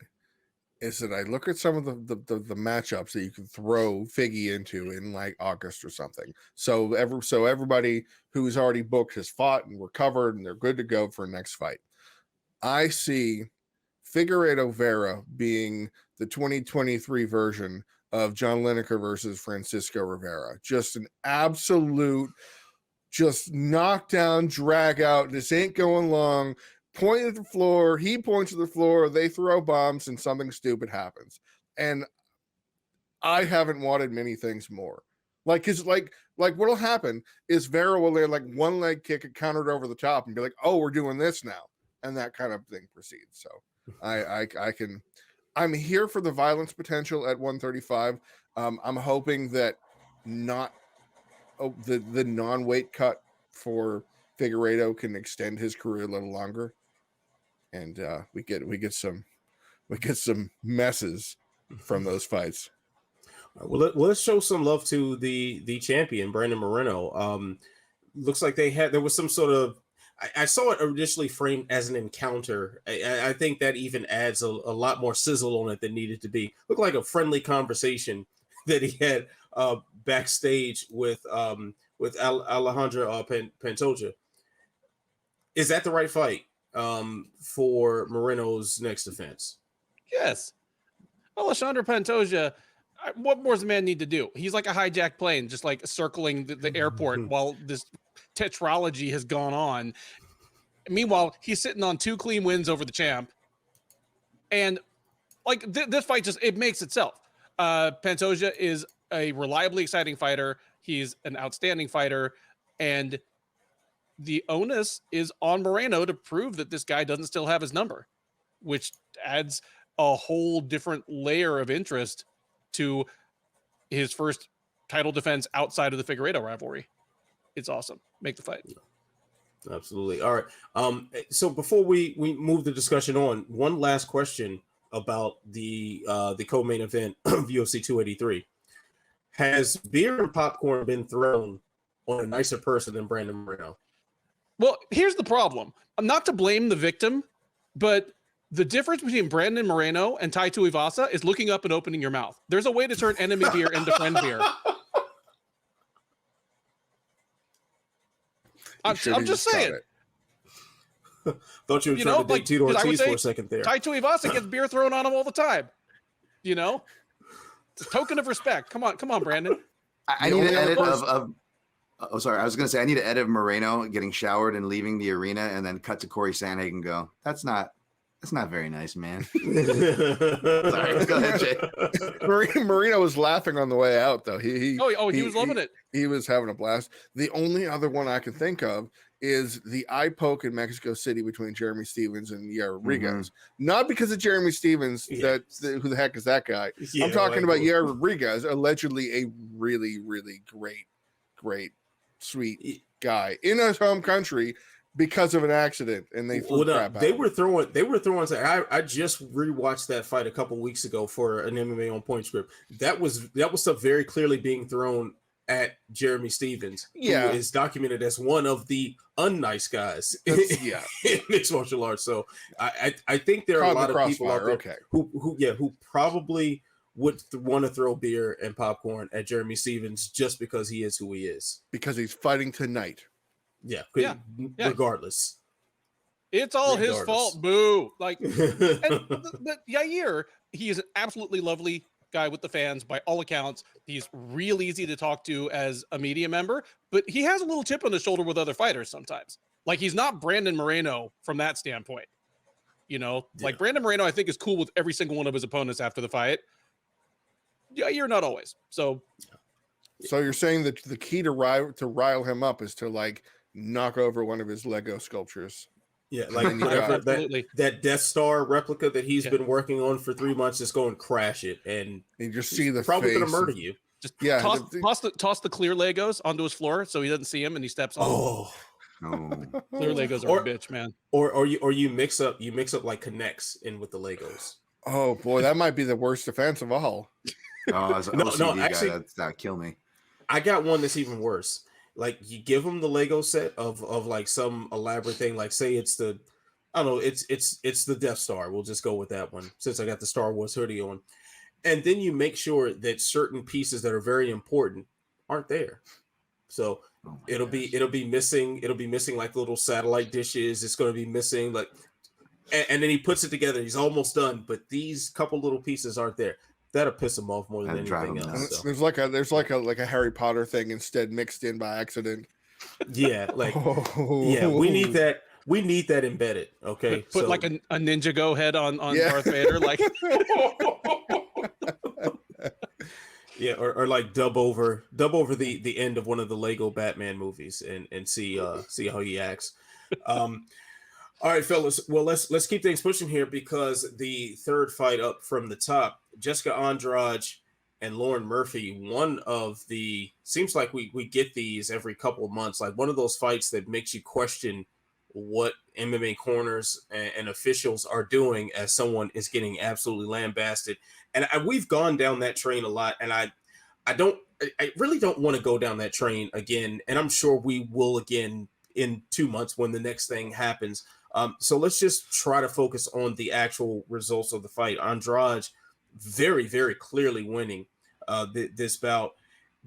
is that I look at some of the matchups that you can throw Figgy into in like August or something. So everybody who's already booked has fought and we're covered and they're good to go for next fight. I see Figueiredo Vera being the 2023 version of John Lineker versus Francisco Rivera. Just an absolute, just knockdown, drag out. This ain't going long. Point at the floor, he points at the floor, they throw bombs, and something stupid happens. And I haven't wanted many things more. Like, cause like what'll happen is Vera will land like one leg kick and counter it over the top and be like, oh, we're doing this now. And that kind of thing proceeds. So I'm here for the violence potential at 135. I'm hoping that the non-weight cut for Figueiredo can extend his career a little longer, and we get some messes from those fights. Well, let's show some love to the champion, Brandon Moreno. Looks like there was some sort of, I saw it initially framed as an encounter. I think that even adds a lot more sizzle on it than needed to be. Looked like a friendly conversation that he had backstage with Alejandro Pantoja. Is that the right fight for Moreno's next defense? Yes. Alejandro Pantoja, what more does the man need to do? He's like a hijacked plane, just like circling the airport while this tetralogy has gone on. Meanwhile, he's sitting on 2 clean wins over the champ. And like this fight just, it makes itself. Pantoja is a reliably exciting fighter. He's an outstanding fighter. And the onus is on Moreno to prove that this guy doesn't still have his number, which adds a whole different layer of interest to his first title defense outside of the Figueiredo rivalry. It's awesome. Make the fight. Absolutely. All right. So before we move the discussion on, one last question about the co-main event of UFC 283. Has beer and popcorn been thrown on a nicer person than Brandon Moreno? Well, here's the problem. I'm not to blame the victim, but the difference between Brandon Moreno and Tai Tuivasa is looking up and opening your mouth. There's a way to turn enemy beer into friend beer. I'm just saying. Thought you were trying to dig Tito Ortiz for a second there. Tai Tuivasa gets beer thrown on him all the time. You know? It's a token of respect. Come on, Brandon. I need an edit of oh, sorry. I was going to say I need an edit of Moreno getting showered and leaving the arena, and then cut to Corey Sandhagen and go, That's not very nice, man. Sorry, go ahead, Jay. Moreno was laughing on the way out, though. He was loving it. He was having a blast. The only other one I can think of is the eye poke in Mexico City between Jeremy Stevens and Yair Rodriguez. Not because of Jeremy Stevens, who the heck is that guy? Yeah, I'm talking about Yair Rodriguez, allegedly a really, really great, sweet guy in his home country because of an accident, and they flew crap out. They were throwing. I just rewatched that fight a couple weeks ago for an MMA on Point script. That was stuff very clearly being thrown at Jeremy Stevens, who is documented as one of the unnice guys in mixed martial arts. So I think there are a lot of people out there who probably would want to throw beer and popcorn at Jeremy Stevens just because he is who he is. Because he's fighting tonight. Yeah. Yeah. Regardless. It's all his fault. Boo. Like, but Yair, he is an absolutely lovely guy with the fans by all accounts. He's real easy to talk to as a media member, but he has a little chip on the shoulder with other fighters sometimes. Like, he's not Brandon Moreno from that standpoint. You know, like Brandon Moreno, I think, is cool with every single one of his opponents after the fight. Yeah, you're not always. So you're saying that the key to rile him up is to like knock over one of his Lego sculptures. Yeah, like whatever that Death Star replica that he's been working on for 3 months, just go and crash it, and you just see the probably face gonna murder you. Just toss the clear Legos onto his floor so he doesn't see him and he steps on. Oh. Clear Legos are a bitch, man. Or you mix up like connects in with the Legos. Oh boy, that might be the worst offense of all. Oh, as an OCD actually, guy, that'd kill me. I got one that's even worse. Like, you give them the Lego set of like some elaborate thing, like say it's the, I don't know, it's the Death Star. We'll just go with that one since I got the Star Wars hoodie on. And then you make sure that certain pieces that are very important aren't there. So it'll be missing like little satellite dishes. It's going to be missing like, and then he puts it together. He's almost done, but these couple little pieces aren't there. That'll piss him off more than anything else. So. There's like a Harry Potter thing instead mixed in by accident. Yeah, like we need that. We need that embedded. Okay, put like a Ninja Go head on Darth Vader, like. Yeah, or like dub over the end of one of the Lego Batman movies and see how he acts. All right, fellas. Well, let's keep things pushing here because the third fight up from the top, Jessica Andrade and Lauren Murphy, one of the, seems like we get these every couple of months, like one of those fights that makes you question what MMA corners and officials are doing as someone is getting absolutely lambasted. And we've gone down that train a lot, and I really don't want to go down that train again, and I'm sure we will again in 2 months when the next thing happens. So let's just try to focus on the actual results of the fight. Andrade very, very clearly winning this bout.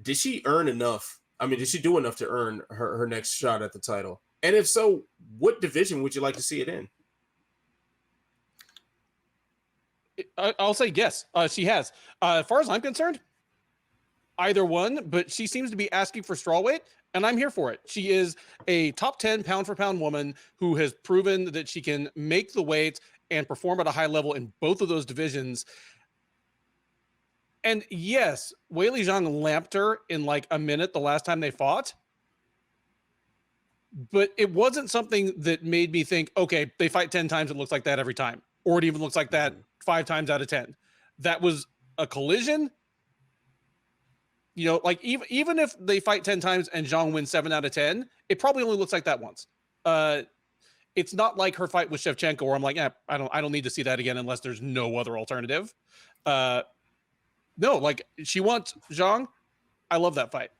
Did she earn enough? I mean, did she do enough to earn her next shot at the title? And if so, what division would you like to see it in? I'll say yes, she has. As far as I'm concerned, either one, but she seems to be asking for strawweight, and I'm here for it. She is a top 10 pound for pound woman who has proven that she can make the weight and perform at a high level in both of those divisions. And yes, Weili Zhang lamped her in like a minute the last time they fought, but it wasn't something that made me think, okay, they fight 10 times, it looks like that every time, or it even looks like that 5 times out of 10. That was a collision. You know, like even if they fight 10 times and Zhang wins 7 out of 10, it probably only looks like that once. It's not like her fight with Shevchenko where I'm like, I don't need to see that again unless there's no other alternative. No, like she wants Zhang. I love that fight.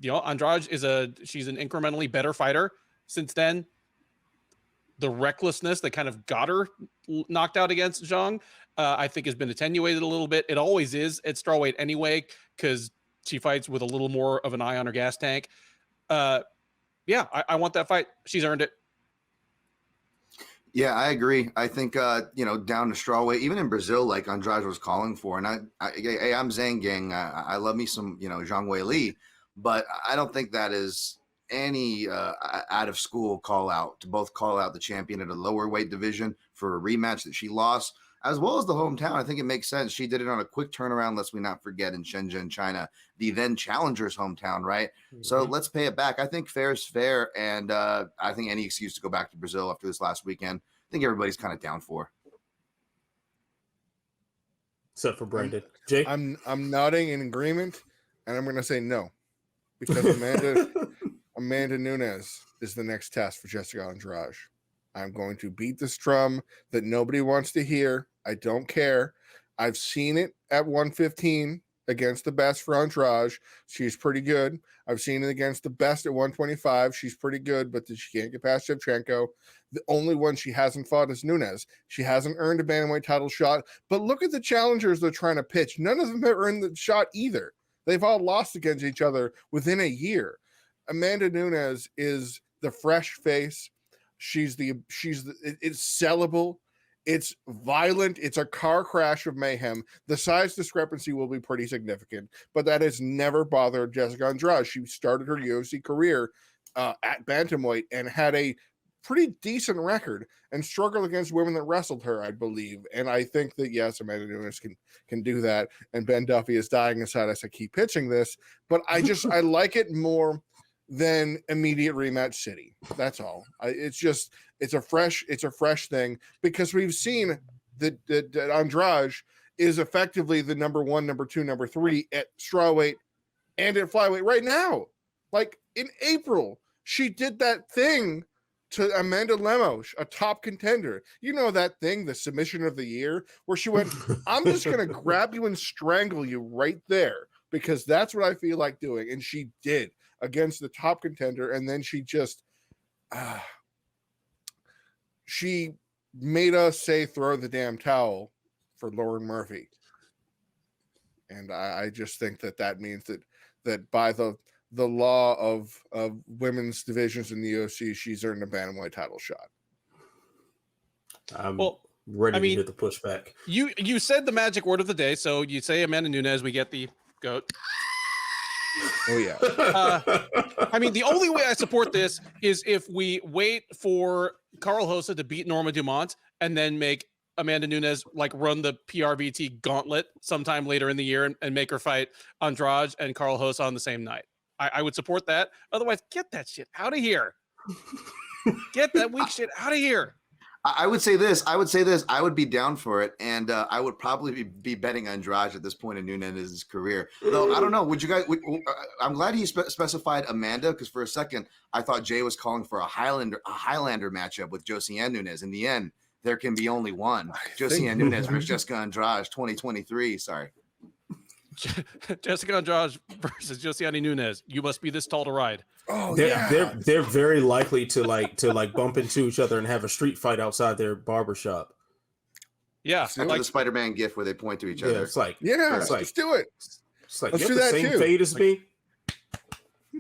You know, Andrade she's an incrementally better fighter since then. The recklessness that kind of got her knocked out against Zhang, I think has been attenuated a little bit. It always is at strawweight anyway, because she fights with a little more of an eye on her gas tank. Yeah, I want that fight. She's earned it. Yeah, I agree. I think, you know, down to strawweight, even in Brazil, like Andrade was calling for, and I'm Zhang gang. I love me some, you know, Zhang Weili, but I don't think that is any out of school call out to both call out the champion at a lower weight division for a rematch that she lost, as well as the hometown. I think it makes sense. She did it on a quick turnaround, lest we not forget, in Shenzhen, China, the then challenger's hometown, right? Mm-hmm. So let's pay it back. I think fair is fair, and I think any excuse to go back to Brazil after this last weekend, I think everybody's kind of down for. Except for Brandon. Jay? I'm nodding in agreement, and I'm going to say no, because Amanda Nunes is the next test for Jessica Andrade. I'm going to beat this drum that nobody wants to hear. I don't care. I've seen it at 115 against the best for Andrade. She's pretty good. I've seen it against the best at 125. She's pretty good, but she can't get past Shevchenko. The only one she hasn't fought is Nunes. She hasn't earned a bantamweight title shot. But look at the challengers they're trying to pitch. None of them have earned the shot either. They've all lost against each other within a year. Amanda Nunes is the fresh face. It's sellable. It's violent. It's a car crash of mayhem. The size discrepancy will be pretty significant, but that has never bothered Jessica Andrade. She started her UFC career at bantamweight and had a pretty decent record and struggled against women that wrestled her, I believe. And I think that, yes, Amanda Nunes can do that. And Ben Duffy is dying inside as I keep pitching this, but I like it more than immediate rematch city. That's all. It's a fresh thing, because we've seen that Andrade is effectively the number 1, number 2, number 3 at strawweight and at flyweight right now. Like in April, she did that thing to Amanda Lemos, a top contender. You know that thing, the submission of the year, where she went, I'm just going to grab you and strangle you right there, because that's what I feel like doing. And she did against the top contender. And then she just, she made us say, throw the damn towel for Lauren Murphy. And I just think that means that by the law of women's divisions in the UFC, she's earned a bantamweight title shot. I'm ready to hit the pushback. You said the magic word of the day, so you say Amanda Nunes, we get the goat. Oh yeah. The only way I support this is if we wait for Carl Hosa to beat Norma Dumont and then make Amanda Nunes run the PRVT gauntlet sometime later in the year and make her fight Andrade and Carl Hosa on the same night. I would support that. Otherwise, get that shit out of here. Get that weak shit out of here. I would say this. I would be down for it, and I would probably be betting Andrade at this point in Nunes' career. Though I don't know. Would you guys? I'm glad he specified Amanda, because for a second I thought Jay was calling for a Highlander matchup with Josiane Nunes. In the end, there can be only one. Josiane Nunes versus Jessica Andrade, 2023. Sorry. Jessica Andrade versus Josiane Nunes. You must be this tall to ride. Oh, they're very likely to bump into each other and have a street fight outside their barbershop. Yeah, the Spider-Man gif where they point to each other. It's like, let's do it. It's like, let's you do have the that same too. fade as me.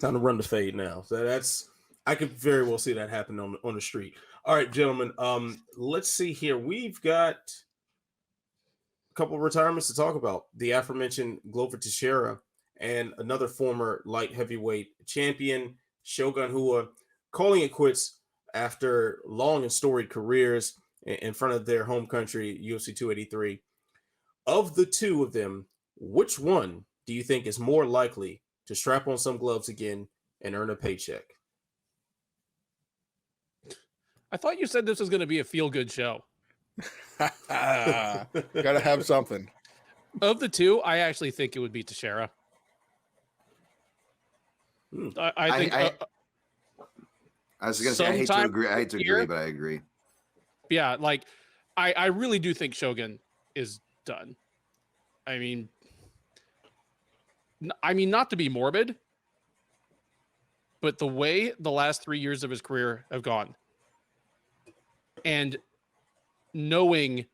Time to run the fade now. So I could very well see that happen on the street. All right, gentlemen. Let's see here. We've got a couple of retirements to talk about. The aforementioned Glover Teixeira and another former light heavyweight champion, Shogun Rua, calling it quits after long and storied careers in front of their home country, UFC 283. Of the two of them, which one do you think is more likely to strap on some gloves again and earn a paycheck? I thought you said this was going to be a feel-good show. Gotta have something. Of the two, I actually think it would be Teixeira. I think. I was going to say, I hate to agree, but I agree. Yeah, I really do think Shogun is done. I mean, not to be morbid, but the way the last 3 years of his career have gone, and knowing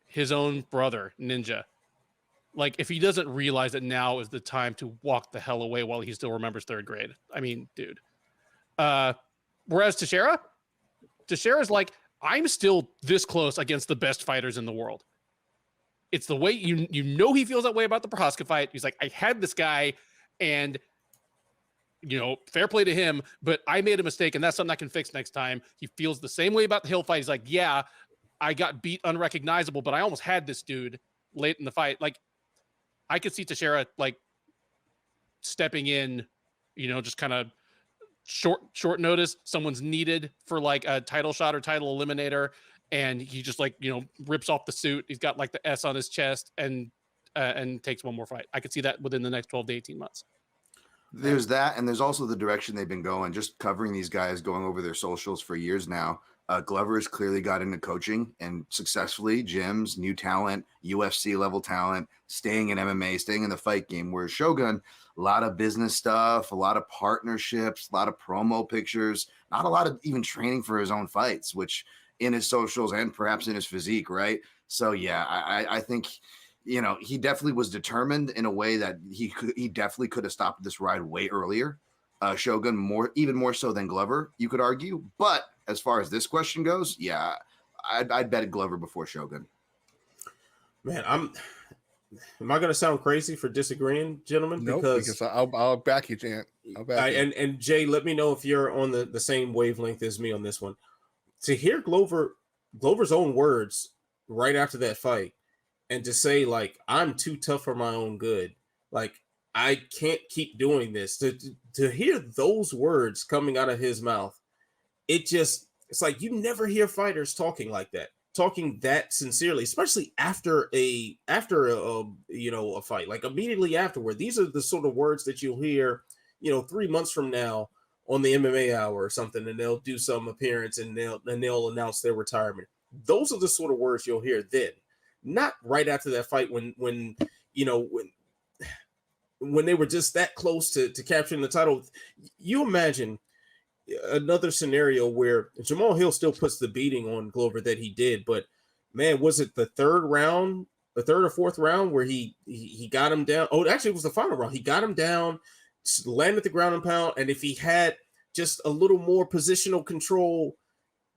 his own brother, Ninja, if he doesn't realize that now is the time to walk the hell away while he still remembers third grade. I mean, dude. Whereas Teixeira's I'm still this close against the best fighters in the world. It's the way he feels that way about the Prohaska fight. He's like, I had this guy, and fair play to him, but I made a mistake, and that's something I can fix next time. He feels the same way about the Hill fight. He's like, yeah, I got beat unrecognizable, but I almost had this dude late in the fight. I could see Teixeira stepping in, just kind of short notice. Someone's needed for a title shot or title eliminator, and he just rips off the suit. He's got the S on his chest and takes one more fight. I could see that within the next 12 to 18 months. There's that, and there's also the direction they've been going, just covering these guys, going over their socials for years now. Glover has clearly got into coaching and successfully, gyms, new talent, UFC level talent, staying in MMA, staying in the fight game. Whereas Shogun, a lot of business stuff, a lot of partnerships, a lot of promo pictures, not a lot of even training for his own fights, which in his socials and perhaps in his physique, right? So yeah, I think, you know, he definitely was determined in a way that he definitely could have stopped this ride way earlier. Shogun even more so than Glover, you could argue. But as far as this question goes, yeah, I'd bet Glover before Shogun. Man, am I going to sound crazy for disagreeing, gentlemen? Nope, because I'll back you, Jan. I'll back you. And Jay, let me know if you're on the same wavelength as me on this one. To hear Glover's own words right after that fight, and to say, like, I'm too tough for my own good, like, I can't keep doing this. To hear those words coming out of his mouth, it's like you never hear fighters talking like that, talking that sincerely, especially after a fight, like immediately afterward. These are the sort of words that you'll hear, 3 months from now on the MMA Hour or something, and they'll do some appearance and they'll announce their retirement. Those are the sort of words you'll hear then, not right after that fight when they were just that close to capturing the title. You imagine another scenario where Jamahal Hill still puts the beating on Glover that he did, but man, was it the third or fourth round where he got him down? Oh, actually, it was the final round. He got him down, landed the ground and pound, and if he had just a little more positional control,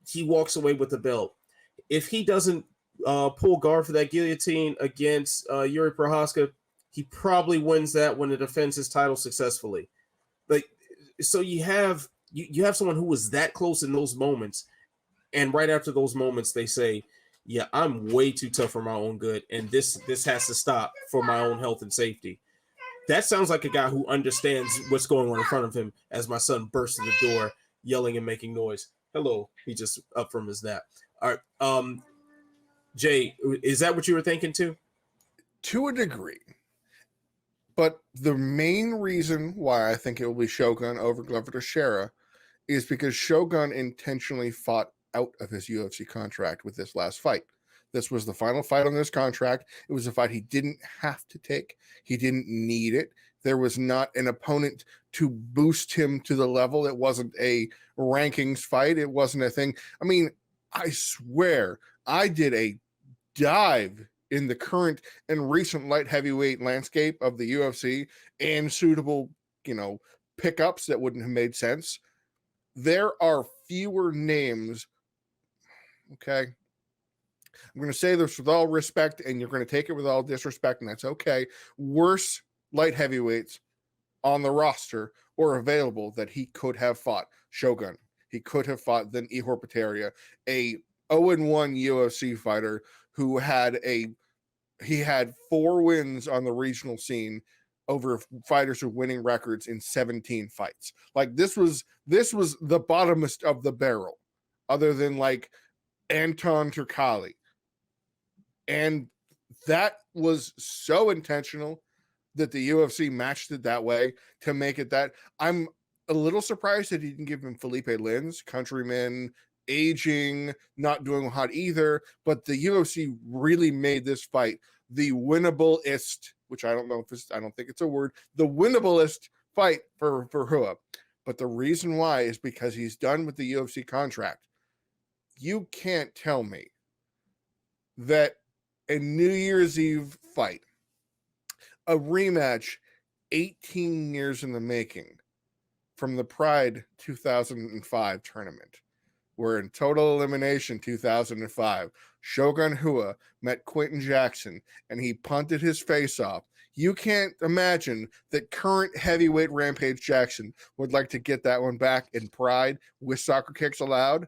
he walks away with the belt. If he doesn't pull guard for that guillotine against Ihor Potieria, he probably wins that when it defends his title successfully. Like, so you have someone who was that close in those moments, and right after those moments, they say, "Yeah, I'm way too tough for my own good, and this has to stop for my own health and safety." That sounds like a guy who understands what's going on in front of him. As my son bursts through the door, yelling and making noise. Hello, he just up from his nap. All right, Jay, is that what you were thinking too? To a degree. But the main reason why I think it will be Shogun over Glover Teixeira is because Shogun intentionally fought out of his UFC contract with this last fight. This was the final fight on this contract. It was a fight he didn't have to take. He didn't need it. There was not an opponent to boost him to the level. It wasn't a rankings fight. It wasn't a thing. I mean, I swear I did a dive in the current and recent light heavyweight landscape of the UFC and suitable, pickups that wouldn't have made sense. There are fewer names. Okay. I'm going to say this with all respect, and you're going to take it with all disrespect, and that's okay. Worse light heavyweights on the roster or available that he could have fought. Shogun. He could have fought than Ihor Potieria, a 0-1 UFC fighter who had 4 wins on the regional scene over fighters with winning records in 17 fights. Like this was the bottomest of the barrel, other than like Anton Turkali. And that was so intentional that the UFC matched it that way to make it that. I'm a little surprised that he didn't give him Felipe Lins, countryman, aging, not doing hot either, but the UFC really made this fight the winnablest, which I don't think it's a word, the winnablest fight for Rua. But the reason why is because he's done with the UFC contract. You can't tell me that a New Year's Eve fight, a rematch 18 years in the making from the Pride 2005 tournament, where in total elimination 2005, Shogun Rua met Quentin Jackson and he punted his face off. You can't imagine that current heavyweight Rampage Jackson would like to get that one back in Pride with soccer kicks allowed.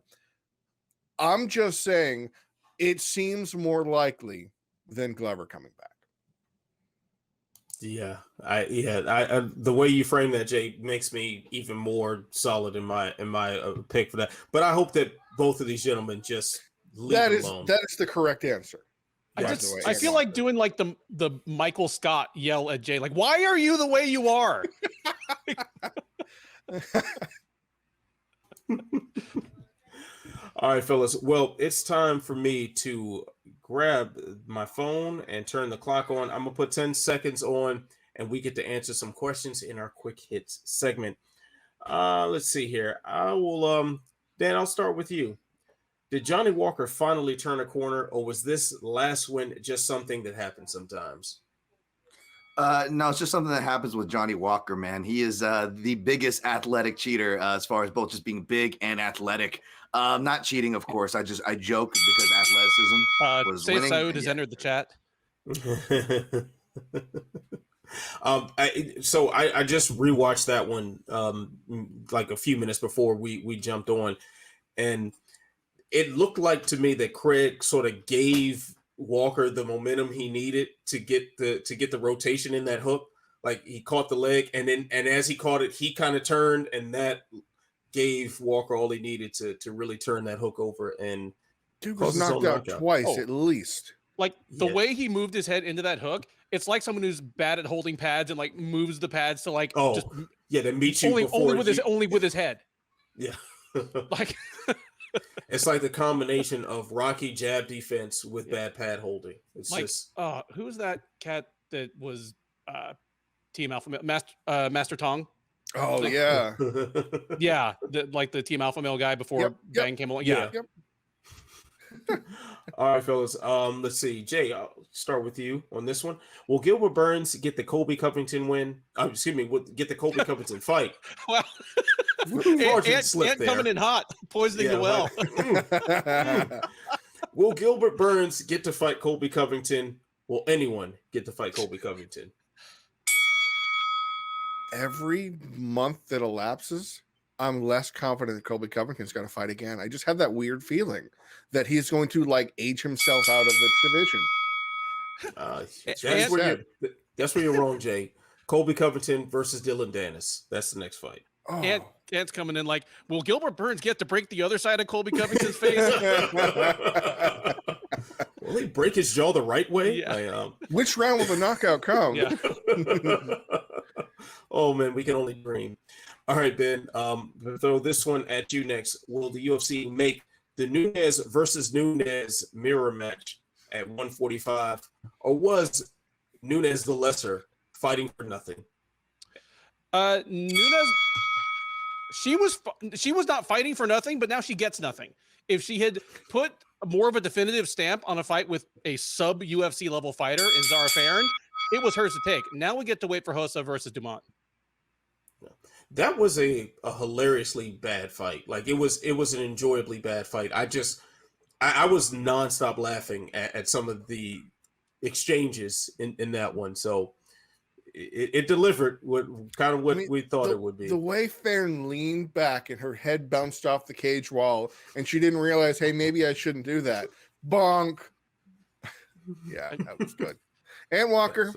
I'm just saying it seems more likely than Glover coming back. Yeah, I the way you frame that, Jay, makes me even more solid in my pick for that. But I hope that both of these gentlemen just leave it alone. That is the correct answer. I feel like doing like the Michael Scott yell at Jay, like, why are you the way you are? All right, fellas. Well, it's time for me to grab my phone and turn the clock on. I'm gonna put 10 seconds on, and we get to answer some questions in our quick hits segment. Let's see here. I will Dan, I'll start with you. Did Johnny Walker finally turn a corner, or was this last win just something that happens sometimes? No, it's just something that happens with Johnny Walker, man. He is the biggest athletic cheater as far as both just being big and athletic. Not cheating, of course. I joke because athleticism was Say winning. Saud has entered the chat. I just rewatched that one like a few minutes before we jumped on, and it looked like to me that Craig sort of gave Walker the momentum he needed to get the rotation in that hook. Like he caught the leg, and as he caught it, he kind of turned, and that gave Walker all he needed to really turn that hook over. And dude was knocked out twice at least. Like the way he moved his head into that hook, it's like someone who's bad at holding pads and like moves the pads to like that meets you only with his head. Yeah. Like it's like the combination of Rocky jab defense with bad pad holding. It's like, just who was that cat that was Team Alpha Male, Master Tong? Oh yeah. Yeah, the Team Alpha Male guy before Bang came along. Yeah. Yep. All right, fellas. Let's see. Jay, I'll start with you on this one. Will Gilbert Burns get the Colby Covington win? Get the Colby Covington fight? Well, and coming in hot, poisoning the well. Will Gilbert Burns get to fight Colby Covington? Will anyone get to fight Colby Covington? Every month that elapses, I'm less confident that Colby Covington's going to fight again. I just have that weird feeling that he's going to like age himself out of the division. That's where you're wrong, Jay. Colby Covington versus Dylan Dennis. That's the next fight. Oh. Ant's coming in like, will Gilbert Burns get to break the other side of Colby Covington's face? Will he break his jaw the right way? Yeah. Which round will the knockout come? Yeah. Oh man, we can only dream. All right, Ben. Throw this one at you next. Will the UFC make the Nunes versus Nunes mirror match at 145, or was Nunes the lesser fighting for nothing? Nunes, she was not fighting for nothing, but now she gets nothing. If she had put more of a definitive stamp on a fight with a sub UFC level fighter in Zara Farron, it was hers to take. Now we get to wait for Hossa versus Dumont. That was a hilariously bad fight. Like it was an enjoyably bad fight. I was nonstop laughing at some of the exchanges in that one. So it delivered what we thought it would be. The way Farron leaned back and her head bounced off the cage wall, and she didn't realize, hey, maybe I shouldn't do that. Bonk. Yeah, that was good. And Walker.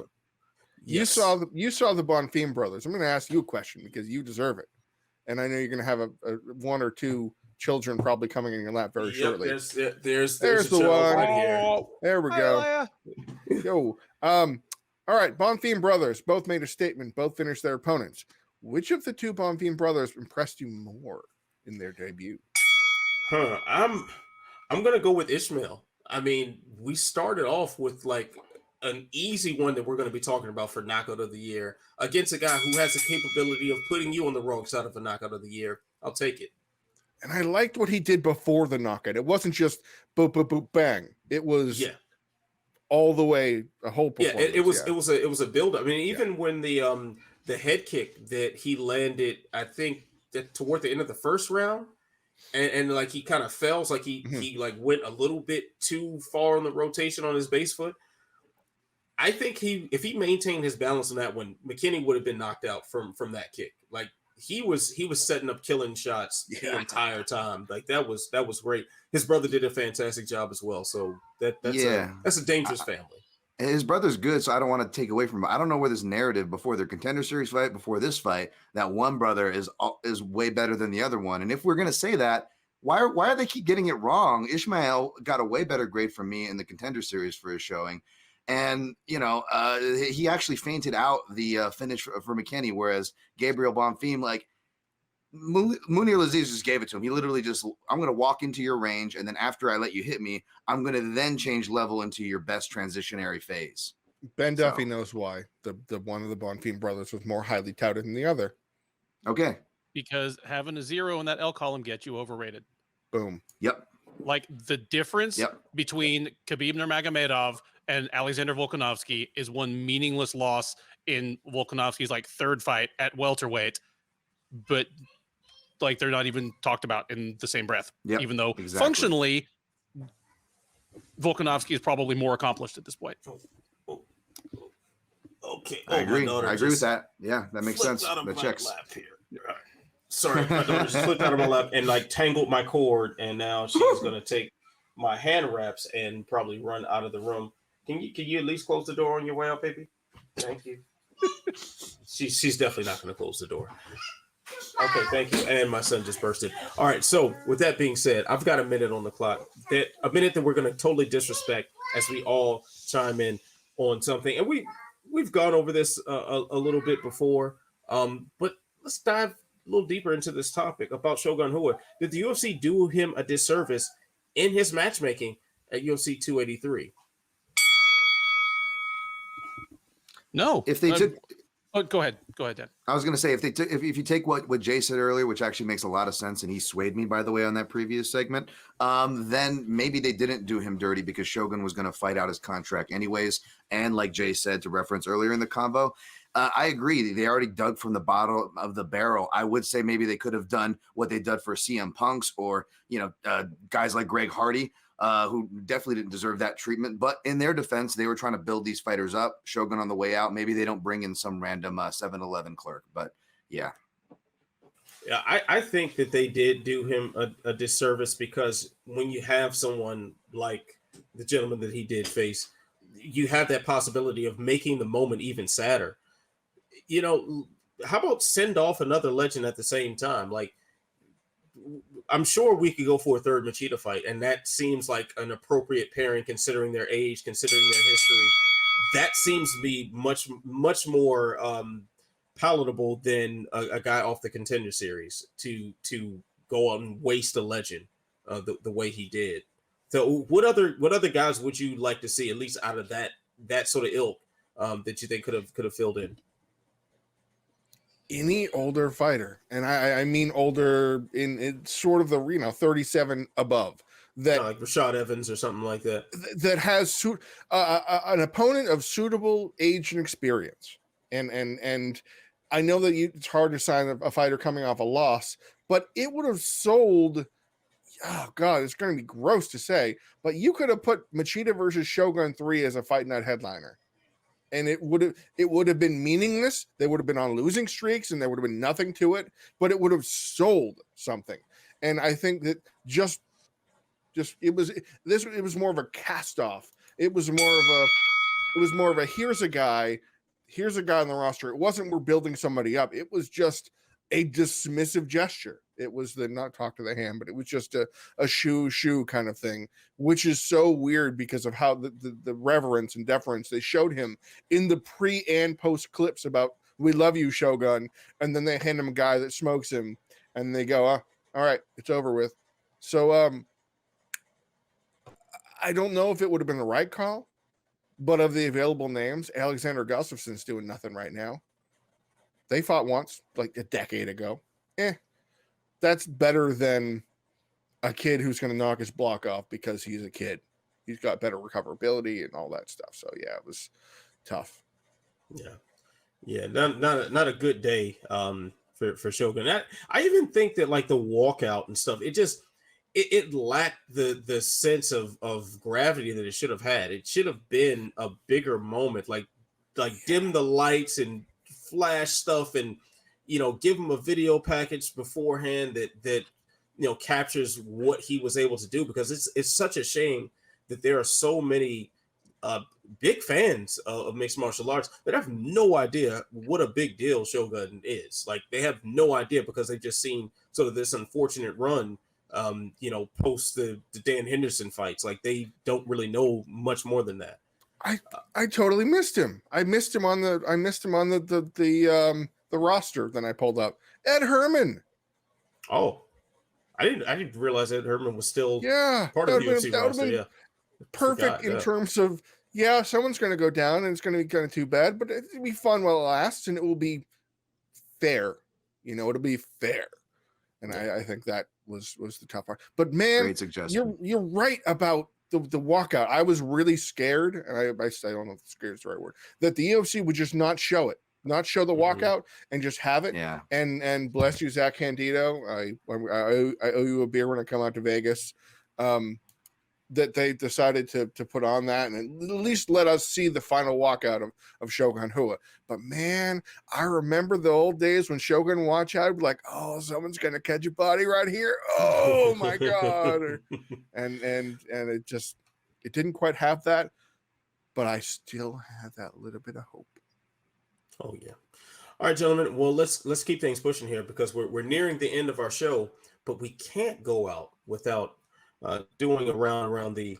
Yes. You saw the Bonfim brothers. I'm going to ask you a question because you deserve it, and I know you're going to have a one or two children probably coming in your lap very shortly. There's the one. Right here. There we go. Yo, all right. Bonfim brothers both made a statement. Both finished their opponents. Which of the two Bonfim brothers impressed you more in their debut? I'm going to go with Ishmael. I mean, we started off with like an easy one that we're going to be talking about for knockout of the year against a guy who has the capability of putting you on the wrong side of a knockout of the year. I'll take it. And I liked what he did before the knockout. It wasn't just boop, boop, boop, bang. It was all the way, a whole performance. Yeah, it was a build up. I mean, even when the head kick that he landed, I think that toward the end of the first round, and like he kind of fell, like he like went a little bit too far on the rotation on his base foot. I think if he maintained his balance on that one, McKinney would have been knocked out from that kick. Like he was setting up killing shots the entire time. Like that was great. His brother did a fantastic job as well. So that's a dangerous family. His brother's good, so I don't want to take away from him. I don't know where this narrative before their contender series fight, before this fight, that one brother is way better than the other one. And if we're gonna say that, why are they keep getting it wrong? Ishmael got a way better grade from me in the contender series for his showing. And, he actually fainted out the finish for McKinney, whereas Gabriel Bonfim, like, Munir Laziz just gave it to him. He literally just, I'm going to walk into your range, and then after I let you hit me, I'm going to then change level into your best transitionary phase. Ben Duffy knows why the one of the Bonfim brothers was more highly touted than the other. Okay. Because having a 0 in that L column gets you overrated. Boom. Yep. Like the difference between Khabib Nurmagomedov and Alexander Volkanovski is one meaningless loss in Volkanovski's like third fight at welterweight, but like they're not even talked about in the same breath. Even though functionally Volkanovski is probably more accomplished at this point. Okay. I agree. I agree with that. Yeah, that makes sense. That checks. Sorry, my daughter just slipped out of my lap and like tangled my cord, and now she's gonna take my hand wraps and probably run out of the room. Can you at least close the door on your way out, baby? Thank you. She's definitely not gonna close the door. Okay, thank you. And my son just bursted. All right, so with that being said, I've got a minute on the clock. A minute that we're gonna totally disrespect as we all chime in on something, and we've gone over this a little bit before, but let's dive a little deeper into this topic about Shogun Rua. Did the UFC do him a disservice in his matchmaking at UFC 283? No. If they took, go ahead, Dan. I was going to say if you take what Jay said earlier, which actually makes a lot of sense, and he swayed me by the way on that previous segment, then maybe they didn't do him dirty because Shogun was going to fight out his contract anyways. And like Jay said, to reference earlier in the convo, I agree. They already dug from the bottom of the barrel. I would say maybe they could have done what they did for CM Punks or, guys like Greg Hardy, who definitely didn't deserve that treatment. But in their defense, they were trying to build these fighters up. Shogun on the way out. Maybe they don't bring in some random 7-Eleven clerk. But yeah. Yeah, I think that they did do him a disservice because when you have someone like the gentleman that he did face, you have that possibility of making the moment even sadder. How about send off another legend at the same time? Like, I'm sure we could go for a third Machida fight, and that seems like an appropriate pairing considering their age, considering their history. That seems to be much more palatable than a guy off the Contender Series to go out and waste a legend the way he did. So what other guys would you like to see, at least out of that sort of ilk, that you think could have filled in? Any older fighter, and I mean older in sort of the 37 above, that like Rashad Evans or something like that, that has an opponent of suitable age and experience. And I know that it's hard to sign a fighter coming off a loss, but it would have sold. Oh God, it's going to be gross to say, but you could have put Machida versus Shogun 3 as a fight night headliner. And it would have been meaningless. They would have been on losing streaks, and there would have been nothing to it. But it would have sold something. And I think that it was more of a cast off. It was more of a here's a guy on the roster. It wasn't we're building somebody up. It was just a dismissive gesture. It was the not talk to the hand, but it was just a shoo kind of thing, which is so weird because of how the reverence and deference they showed him in the pre and post clips about we love you, Shogun, and then they hand him a guy that smokes him, and they go, all right, it's over with. So I don't know if it would have been the right call, but of the available names, Alexander Gustafsson's doing nothing right now. They fought once, like a decade ago. That's better than a kid who's going to knock his block off because he's a kid. He's got better recoverability and all that stuff. So yeah, it was tough. Yeah, not a good day for Shogun. I even think that like the walkout and stuff, it lacked the sense of gravity that it should have had. It should have been a bigger moment, like dim the lights and flash stuff and give him a video package beforehand that captures what he was able to do, because it's such a shame that there are so many big fans of mixed martial arts that have no idea what a big deal Shogun is. Like, they have no idea because they've just seen sort of this unfortunate run post the Dan Henderson fights. Like, they don't really know much more than that. I totally missed him. I missed him on the roster. Then I pulled up Ed Herman. Oh, I didn't realize that Herman was still Yeah, part of the UFC that would have roster. been Yeah, perfect in yeah. terms of, yeah, someone's going to go down and it's going to be kind of too bad, but it'll be fun while it lasts and it will be fair. It'll be fair. And I think that was the tough part. But man, Great suggestion. you're right about the walkout. I was really scared, and I don't know if scared is the right word, that the UFC would just not show it, not show the walkout, and just have it. Yeah. And bless you, Zach Candido. I owe you a beer when I come out to Vegas. That they decided to put on that and at least let us see the final walkout of Shogun Rua. But man, I remember the old days when Shogun watch out, I'd be like, oh, someone's gonna catch a body right here. Oh my god. and it didn't quite have that, but I still had that little bit of hope. Oh yeah. All right, gentlemen. Well, let's keep things pushing here because we're nearing the end of our show, but we can't go out without doing around the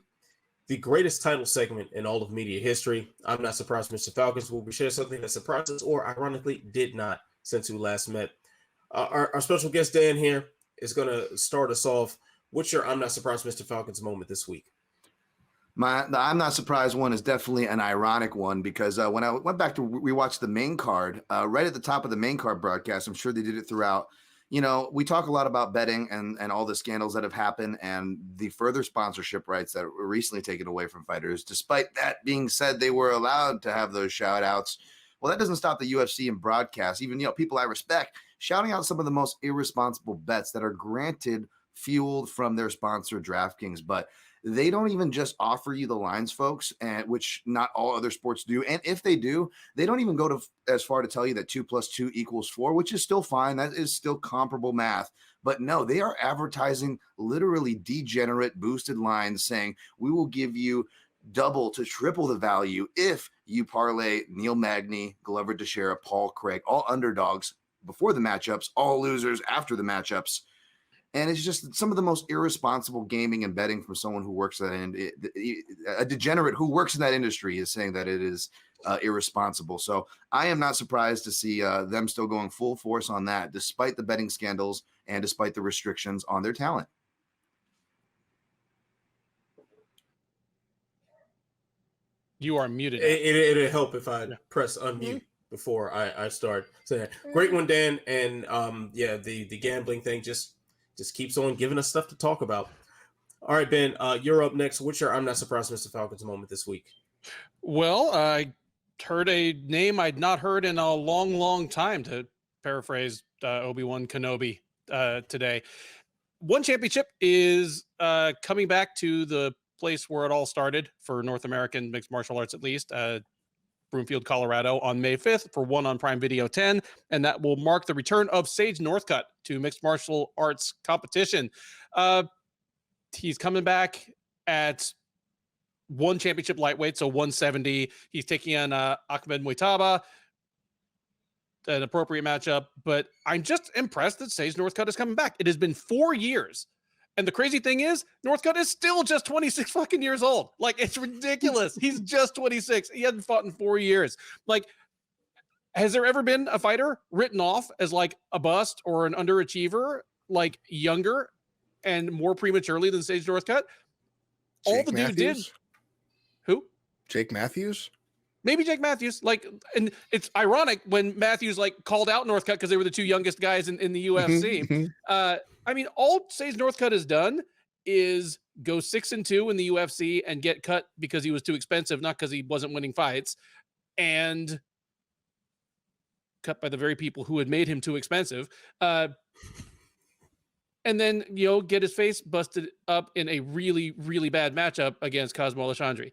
greatest title segment in all of media history. I'm not surprised Mr. Falcons will be sharing something that surprised us or ironically did not since we last met. Our special guest Dan here is going to start us off. What's your I'm not surprised Mr. Falcons moment this week? The I'm not surprised one is definitely an ironic one because when I went back to rewatch the main card, right at the top of the main card broadcast, I'm sure they did it throughout. We talk a lot about betting and all the scandals that have happened and the further sponsorship rights that were recently taken away from fighters. Despite that being said, they were allowed to have those shout outs. Well, that doesn't stop the UFC and broadcast, even, people I respect, shouting out some of the most irresponsible bets that are granted fueled from their sponsor, DraftKings. But they don't even just offer you the lines, folks, and which not all other sports do. And if they do, they don't even go as far to tell you that 2 + 2 = 4, which is still fine. That is still comparable math. But no, they are advertising literally degenerate boosted lines saying we will give you double to triple the value if you parlay Neil Magny, Glover Teixeira, Paul Craig, all underdogs before the matchups, all losers after the matchups. And it's just some of the most irresponsible gaming and betting from someone who works at a degenerate who works in that industry is saying that it is irresponsible. So I am not surprised to see them still going full force on that, despite the betting scandals and despite the restrictions on their talent. You are muted. It'll help if I press unmute before I start saying great one, Dan. And the gambling thing just keeps on giving us stuff to talk about. All right, Ben, you're up next. What's your I'm not surprised Mr. Falcons moment this week? Well, I heard a name I'd not heard in a long, long time, to paraphrase Obi-Wan Kenobi today. One Championship is coming back to the place where it all started for North American mixed martial arts, at least. Broomfield, Colorado on May 5th for one on Prime Video 10. And that will mark the return of Sage Northcutt to mixed martial arts competition. He's coming back at one championship lightweight, so 170. He's taking on Ahmed Muitaba, an appropriate matchup. But I'm just impressed that Sage Northcutt is coming back. It has been 4 years. And the crazy thing is, Northcutt is still just 26 fucking years old. Like, it's ridiculous. He's just 26. He hasn't fought in 4 years. Like, has there ever been a fighter written off as like a bust or an underachiever, like younger and more prematurely than Sage Northcutt? All the dude did. Who? Jake Matthews? Maybe Jake Matthews. Like, and it's ironic when Matthews like called out Northcutt because they were the two youngest guys in the UFC. I mean, all Sage Northcutt has done is go 6-2 in the UFC and get cut because he was too expensive, not because he wasn't winning fights, and cut by the very people who had made him too expensive. And then, get his face busted up in a really, really bad matchup against Cosmo Alexandre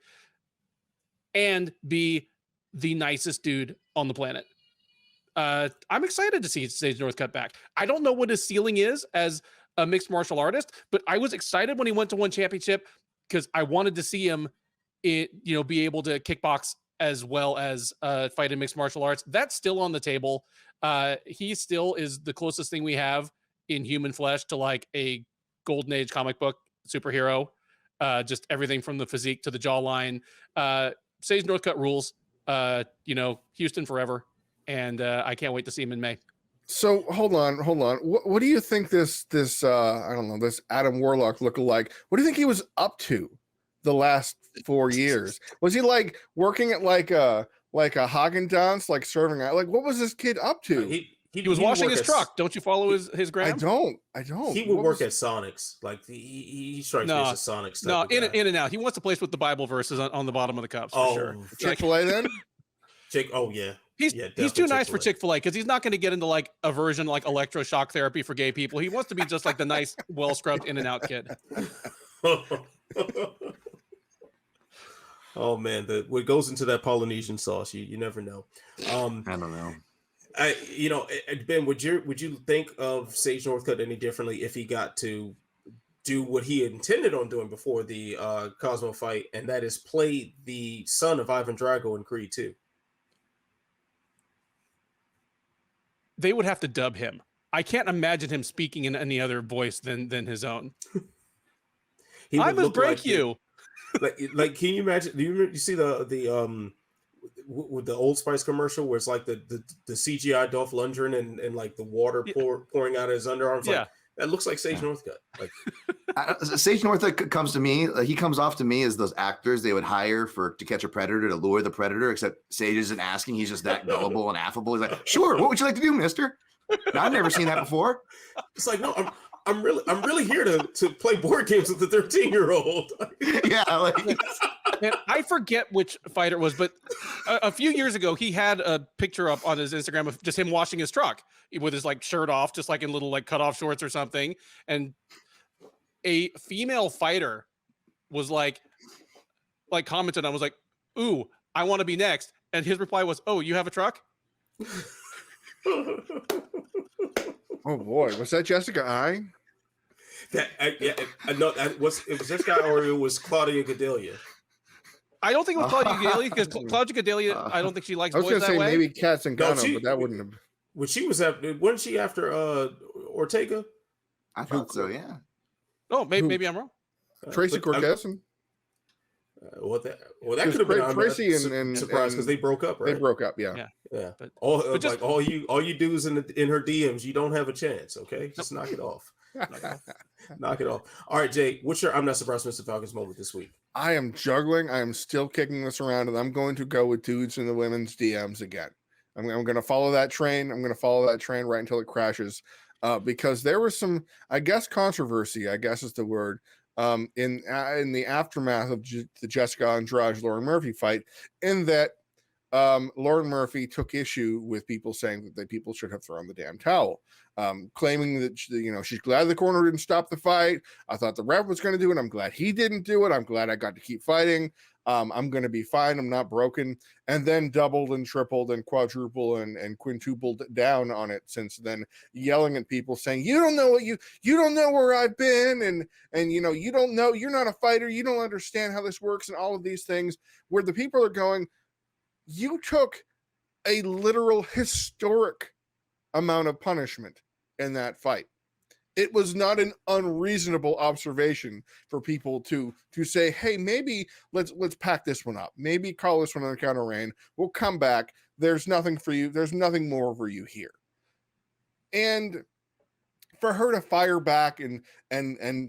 and be the nicest dude on the planet. I'm excited to see Sage Northcutt back. I don't know what his ceiling is as a mixed martial artist, but I was excited when he went to one championship because I wanted to see him, be able to kickbox as well as fight in mixed martial arts. That's still on the table. He still is the closest thing we have in human flesh to like a golden age comic book superhero. Just everything from the physique to the jawline. Sage Northcutt rules. Houston forever. And I can't wait to see him in May. So hold on. What do you think this I don't know, this Adam Warlock lookalike? What do you think he was up to the last 4 years? Was he like working at like a Haagen-Dazs, like serving out? Like what was this kid up to? He was washing his truck. Don't you follow his gram? I don't. He would work at Sonics. Like he strikes me as a Sonics. No, in and out. He wants to place with the Bible verses on the bottom of the cups for sure. Chick-fil-A then? Oh yeah. He's too nice for Chick-fil-A because he's not going to get into like a version like electroshock therapy for gay people. He wants to be just like the nice, well scrubbed in and out kid. Oh man, what goes into that Polynesian sauce, you never know. I don't know. Ben, would you think of Sage Northcutt any differently if he got to do what he intended on doing before the Cosmo fight, and that is play the son of Ivan Drago in Creed 2? They would have to dub him. I can't imagine him speaking in any other voice than his own. I must break you. Like, can you imagine? Do you see the with the Old Spice commercial where it's like the CGI Dolph Lundgren and like the water pouring out of his underarms? Yeah. Like, that looks like Sage Northcutt. Like Sage Northcutt comes to me. He comes off to me as those actors they would hire to catch a predator, to lure the predator. Except Sage isn't asking; he's just that gullible and affable. He's like, "Sure, what would you like to do, Mister? I've never seen that before." It's like, no, I'm really here to play board games with the 13-year-old. Yeah, like. Man, I forget which fighter it was, but a few years ago, he had a picture up on his Instagram of just him washing his truck with his like shirt off, just like in little like cutoff shorts or something. And a female fighter was like commented on, was like, "Ooh, I want to be next." And his reply was, "Oh, you have a truck?" Oh boy, was that Jessica I? No, it was this guy or it was Claudia Gadelia. I don't think it was Claudia Gadelia because Claudia Gadelia, I don't think she likes I was boys going to that say way. maybe Katz and Gano, but that wouldn't have. When she was wasn't she after Ortega? I thought so. Yeah. Oh, maybe I'm wrong. Tracy Cortez. That could have been Tracy and surprised because they broke up, right? They broke up, yeah. But all you dudes in her DMs, you don't have a chance. Okay, just knock it off. Knock it off. All right, Jay, what's your I'm not surprised Mr. Falcons moment this week? I am juggling. I am still kicking this around, and I'm going to go with dudes in the women's DMs again. I'm going to follow that train. I'm going to follow that train right until it crashes, because there was some, I guess, controversy, I guess is the word, in the aftermath of the Jessica Andrade Lauren Murphy fight, in that Lauren Murphy took issue with people saying that people should have thrown the damn towel, claiming that she's glad the corner didn't stop the fight. I thought the ref was going to do it. I'm glad he didn't do it. I'm glad I got to keep fighting. I'm going to be fine. I'm not broken. And then doubled and tripled and quadrupled and quintupled down on it since then, yelling at people saying, you don't know you don't know where I've been. And you don't know, you're not a fighter. You don't understand how this works and all of these things, where the people are going, you took a literal historic amount of punishment in that fight. It was not an unreasonable observation for people to say, hey, maybe let's pack this one up. Maybe call this one on the counter rain. We'll come back. There's nothing for you. There's nothing more for you here. And for her to fire back and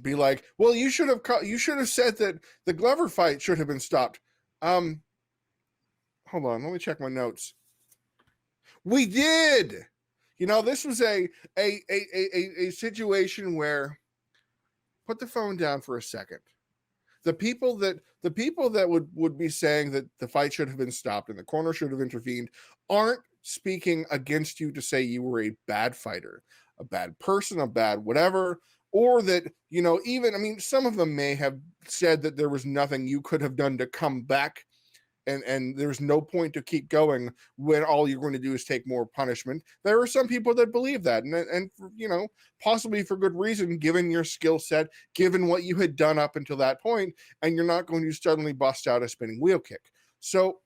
be like, well, you should have said that the Glover fight should have been stopped. Hold on, let me check my notes. We did. This was a situation where, put the phone down for a second. The people that would be saying that the fight should have been stopped and the corner should have intervened aren't speaking against you to say you were a bad fighter, a bad person, a bad whatever, or that, some of them may have said that there was nothing you could have done to come back. And there's no point to keep going when all you're going to do is take more punishment. There are some people that believe that, and possibly for good reason, given your skill set, given what you had done up until that point, and you're not going to suddenly bust out a spinning wheel kick. So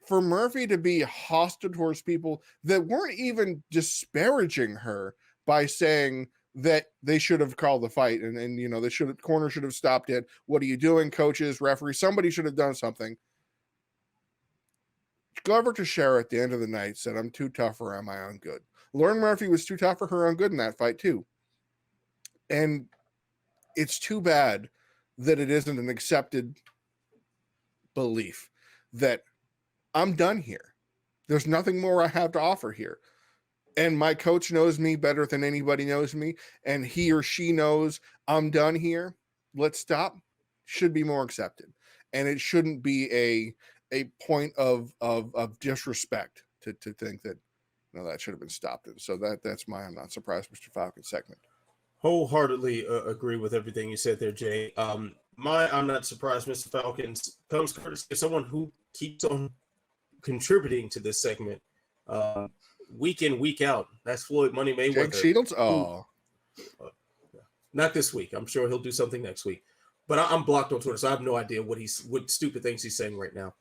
for Murphy to be hostile towards people that weren't even disparaging her by saying that they should have called the fight and the corner should have stopped it. What are you doing, coaches, referees? Somebody should have done something. Glover Teixeira at the end of the night said, "I'm too tough for her on my own good." Lauren Murphy was too tough for her own good in that fight too. And it's too bad that it isn't an accepted belief that I'm done here. There's nothing more I have to offer here. And my coach knows me better than anybody knows me. And he or she knows I'm done here. Let's stop. Should be more accepted. And it shouldn't be a point of disrespect to think that, no, that should have been stopped. And so that's my I'm not surprised Mr. Falcon segment. Wholeheartedly agree with everything you said there, Jay. My I'm not surprised, Mr. Falcons comes courtesy of someone who keeps on contributing to this segment week in, week out. That's Floyd Money Mayweather. Jake Shields? Oh. Not this week. I'm sure he'll do something next week. But I'm blocked on Twitter, so I have no idea what stupid things he's saying right now.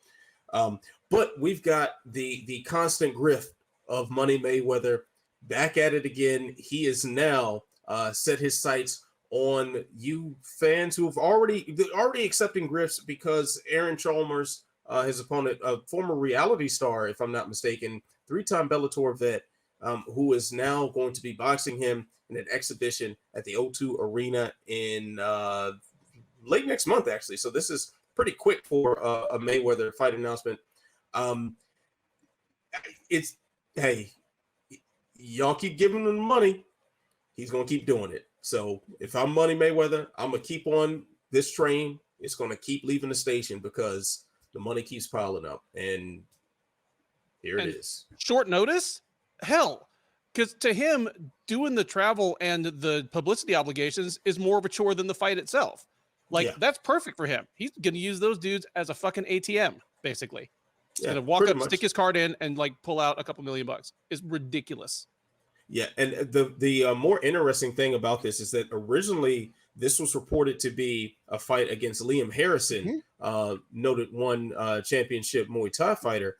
But we've got the constant grift of Money Mayweather back at it again. He is now set his sights on you fans who have already accepting grifts because Aaron Chalmers, his opponent, a former reality star, if I'm not mistaken, 3-time Bellator vet, who is now going to be boxing him in an exhibition at the O2 Arena in late next month, actually. So this is pretty quick for a Mayweather fight announcement. Hey, y'all keep giving him the money, he's going to keep doing it. So if I'm Money Mayweather, I'm going to keep on this train. It's going to keep leaving the station because the money keeps piling up. And here it is. Short notice? Hell, because to him, doing the travel and the publicity obligations is more of a chore than the fight itself. That's perfect for him. He's going to use those dudes as a fucking ATM, basically. He's going to walk up, stick his card in, and pull out a couple $1 million. It's ridiculous. Yeah, and the more interesting thing about this is that originally this was reported to be a fight against Liam Harrison, noted one championship Muay Thai fighter.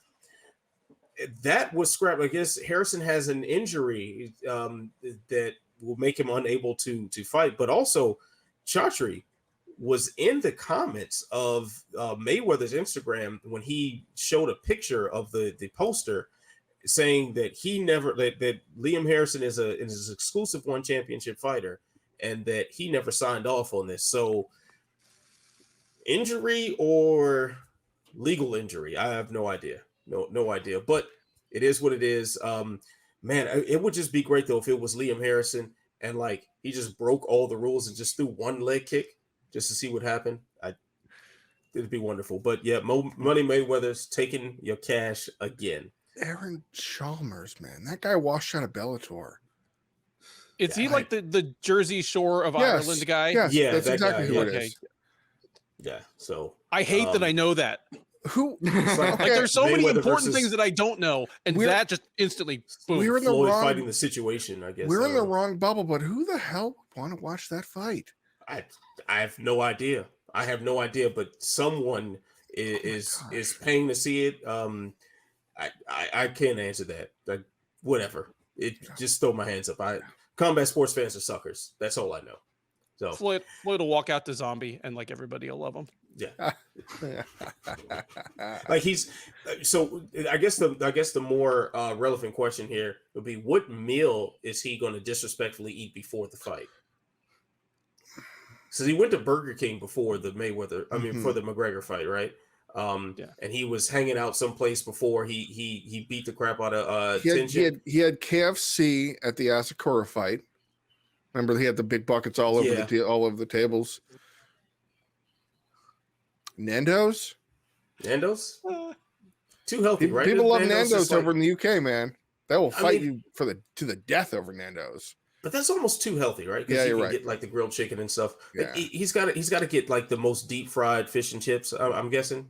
That was scrapped. I guess Harrison has an injury that will make him unable to fight. But also, Chatri was in the comments of Mayweather's Instagram when he showed a picture of the poster, saying that that Liam Harrison is his exclusive one championship fighter, and that he never signed off on this. So, injury or legal injury, I have no idea. No idea. But it is what it is. Man, it would just be great though if it was Liam Harrison and he just broke all the rules and just threw one leg kick just to see what happened. It'd be wonderful. But yeah, Money Mayweather's taking your cash again. Aaron Chalmers, man, that guy washed out of Bellator. Is he the Jersey Shore of Ireland guy? Yes, yeah, that's exactly who it is. Yeah, so I hate that I know that. Who? There's so many Mayweather important things that I don't know, and that just instantly boom. We're in the Floyd wrong fighting the situation, I guess. We're in the wrong bubble, but who the hell would want to watch that fight? I have no idea. I have no idea, but someone is paying to see it. I can't answer that. Whatever. Just throw my hands up. Combat sports fans are suckers. That's all I know. So Floyd will walk out to zombie, and everybody will love him. Yeah. So I guess the more relevant question here would be, what meal is he going to disrespectfully eat before the fight? So he went to Burger King before the before the McGregor fight, right? And he was hanging out someplace before he beat the crap out of he had KFC at the Asakura fight. Remember, he had the big buckets all over all over the tables. Nando's? Too healthy, right? People love Nando's over in the UK, man. That will fight you to the death over Nando's. But that's almost too healthy, right? Yeah, you're right. Get the grilled chicken and stuff. Yeah. He's got to get the most deep fried fish and chips. I'm guessing.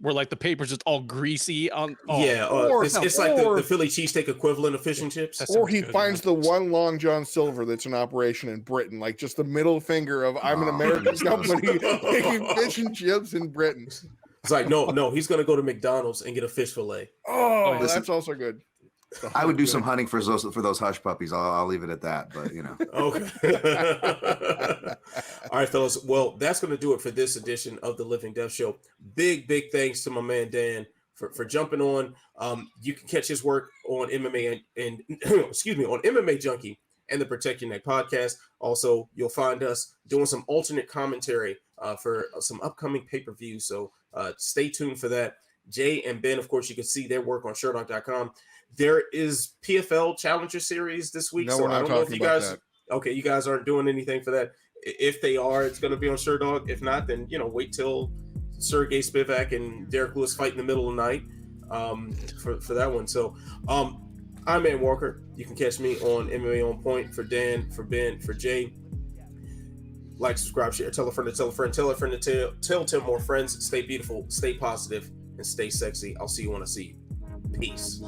Where the paper's just all greasy on. It's like the Philly cheesesteak equivalent of fish and chips. Or he finds the one Long John Silver that's in operation in Britain, just the middle finger of I'm an American company making fish and chips in Britain. It's no, he's gonna go to McDonald's and get a fish fillet. Oh, that's also good. I would do some hunting for those hush puppies. I'll leave it at that, but Okay. All right, fellas. Well, that's going to do it for this edition of the Living Death Show. Big thanks to my man Dan for jumping on. You can catch his work on MMA and excuse me, on MMA Junkie and the Protect Your Neck podcast. Also, you'll find us doing some alternate commentary for some upcoming pay-per-views. So stay tuned for that. Jay and Ben, of course, you can see their work on Sherdog.com. There is PFL Challenger Series this week. No, so we're not I don't know if talking you about guys, that. okay, you guys aren't doing anything for that. If they are, it's going to be on Sherdog. If not, then, wait till Sergey Spivak and Derek Lewis fight in the middle of the night for that one. So I'm Man Walker. You can catch me on MMA On Point. For Dan, for Ben, for Jay. Like, subscribe, share, tell a friend to tell a friend, tell a friend to tell 10 more friends. Stay beautiful, stay positive, and stay sexy. I'll see you when I see you. Peace.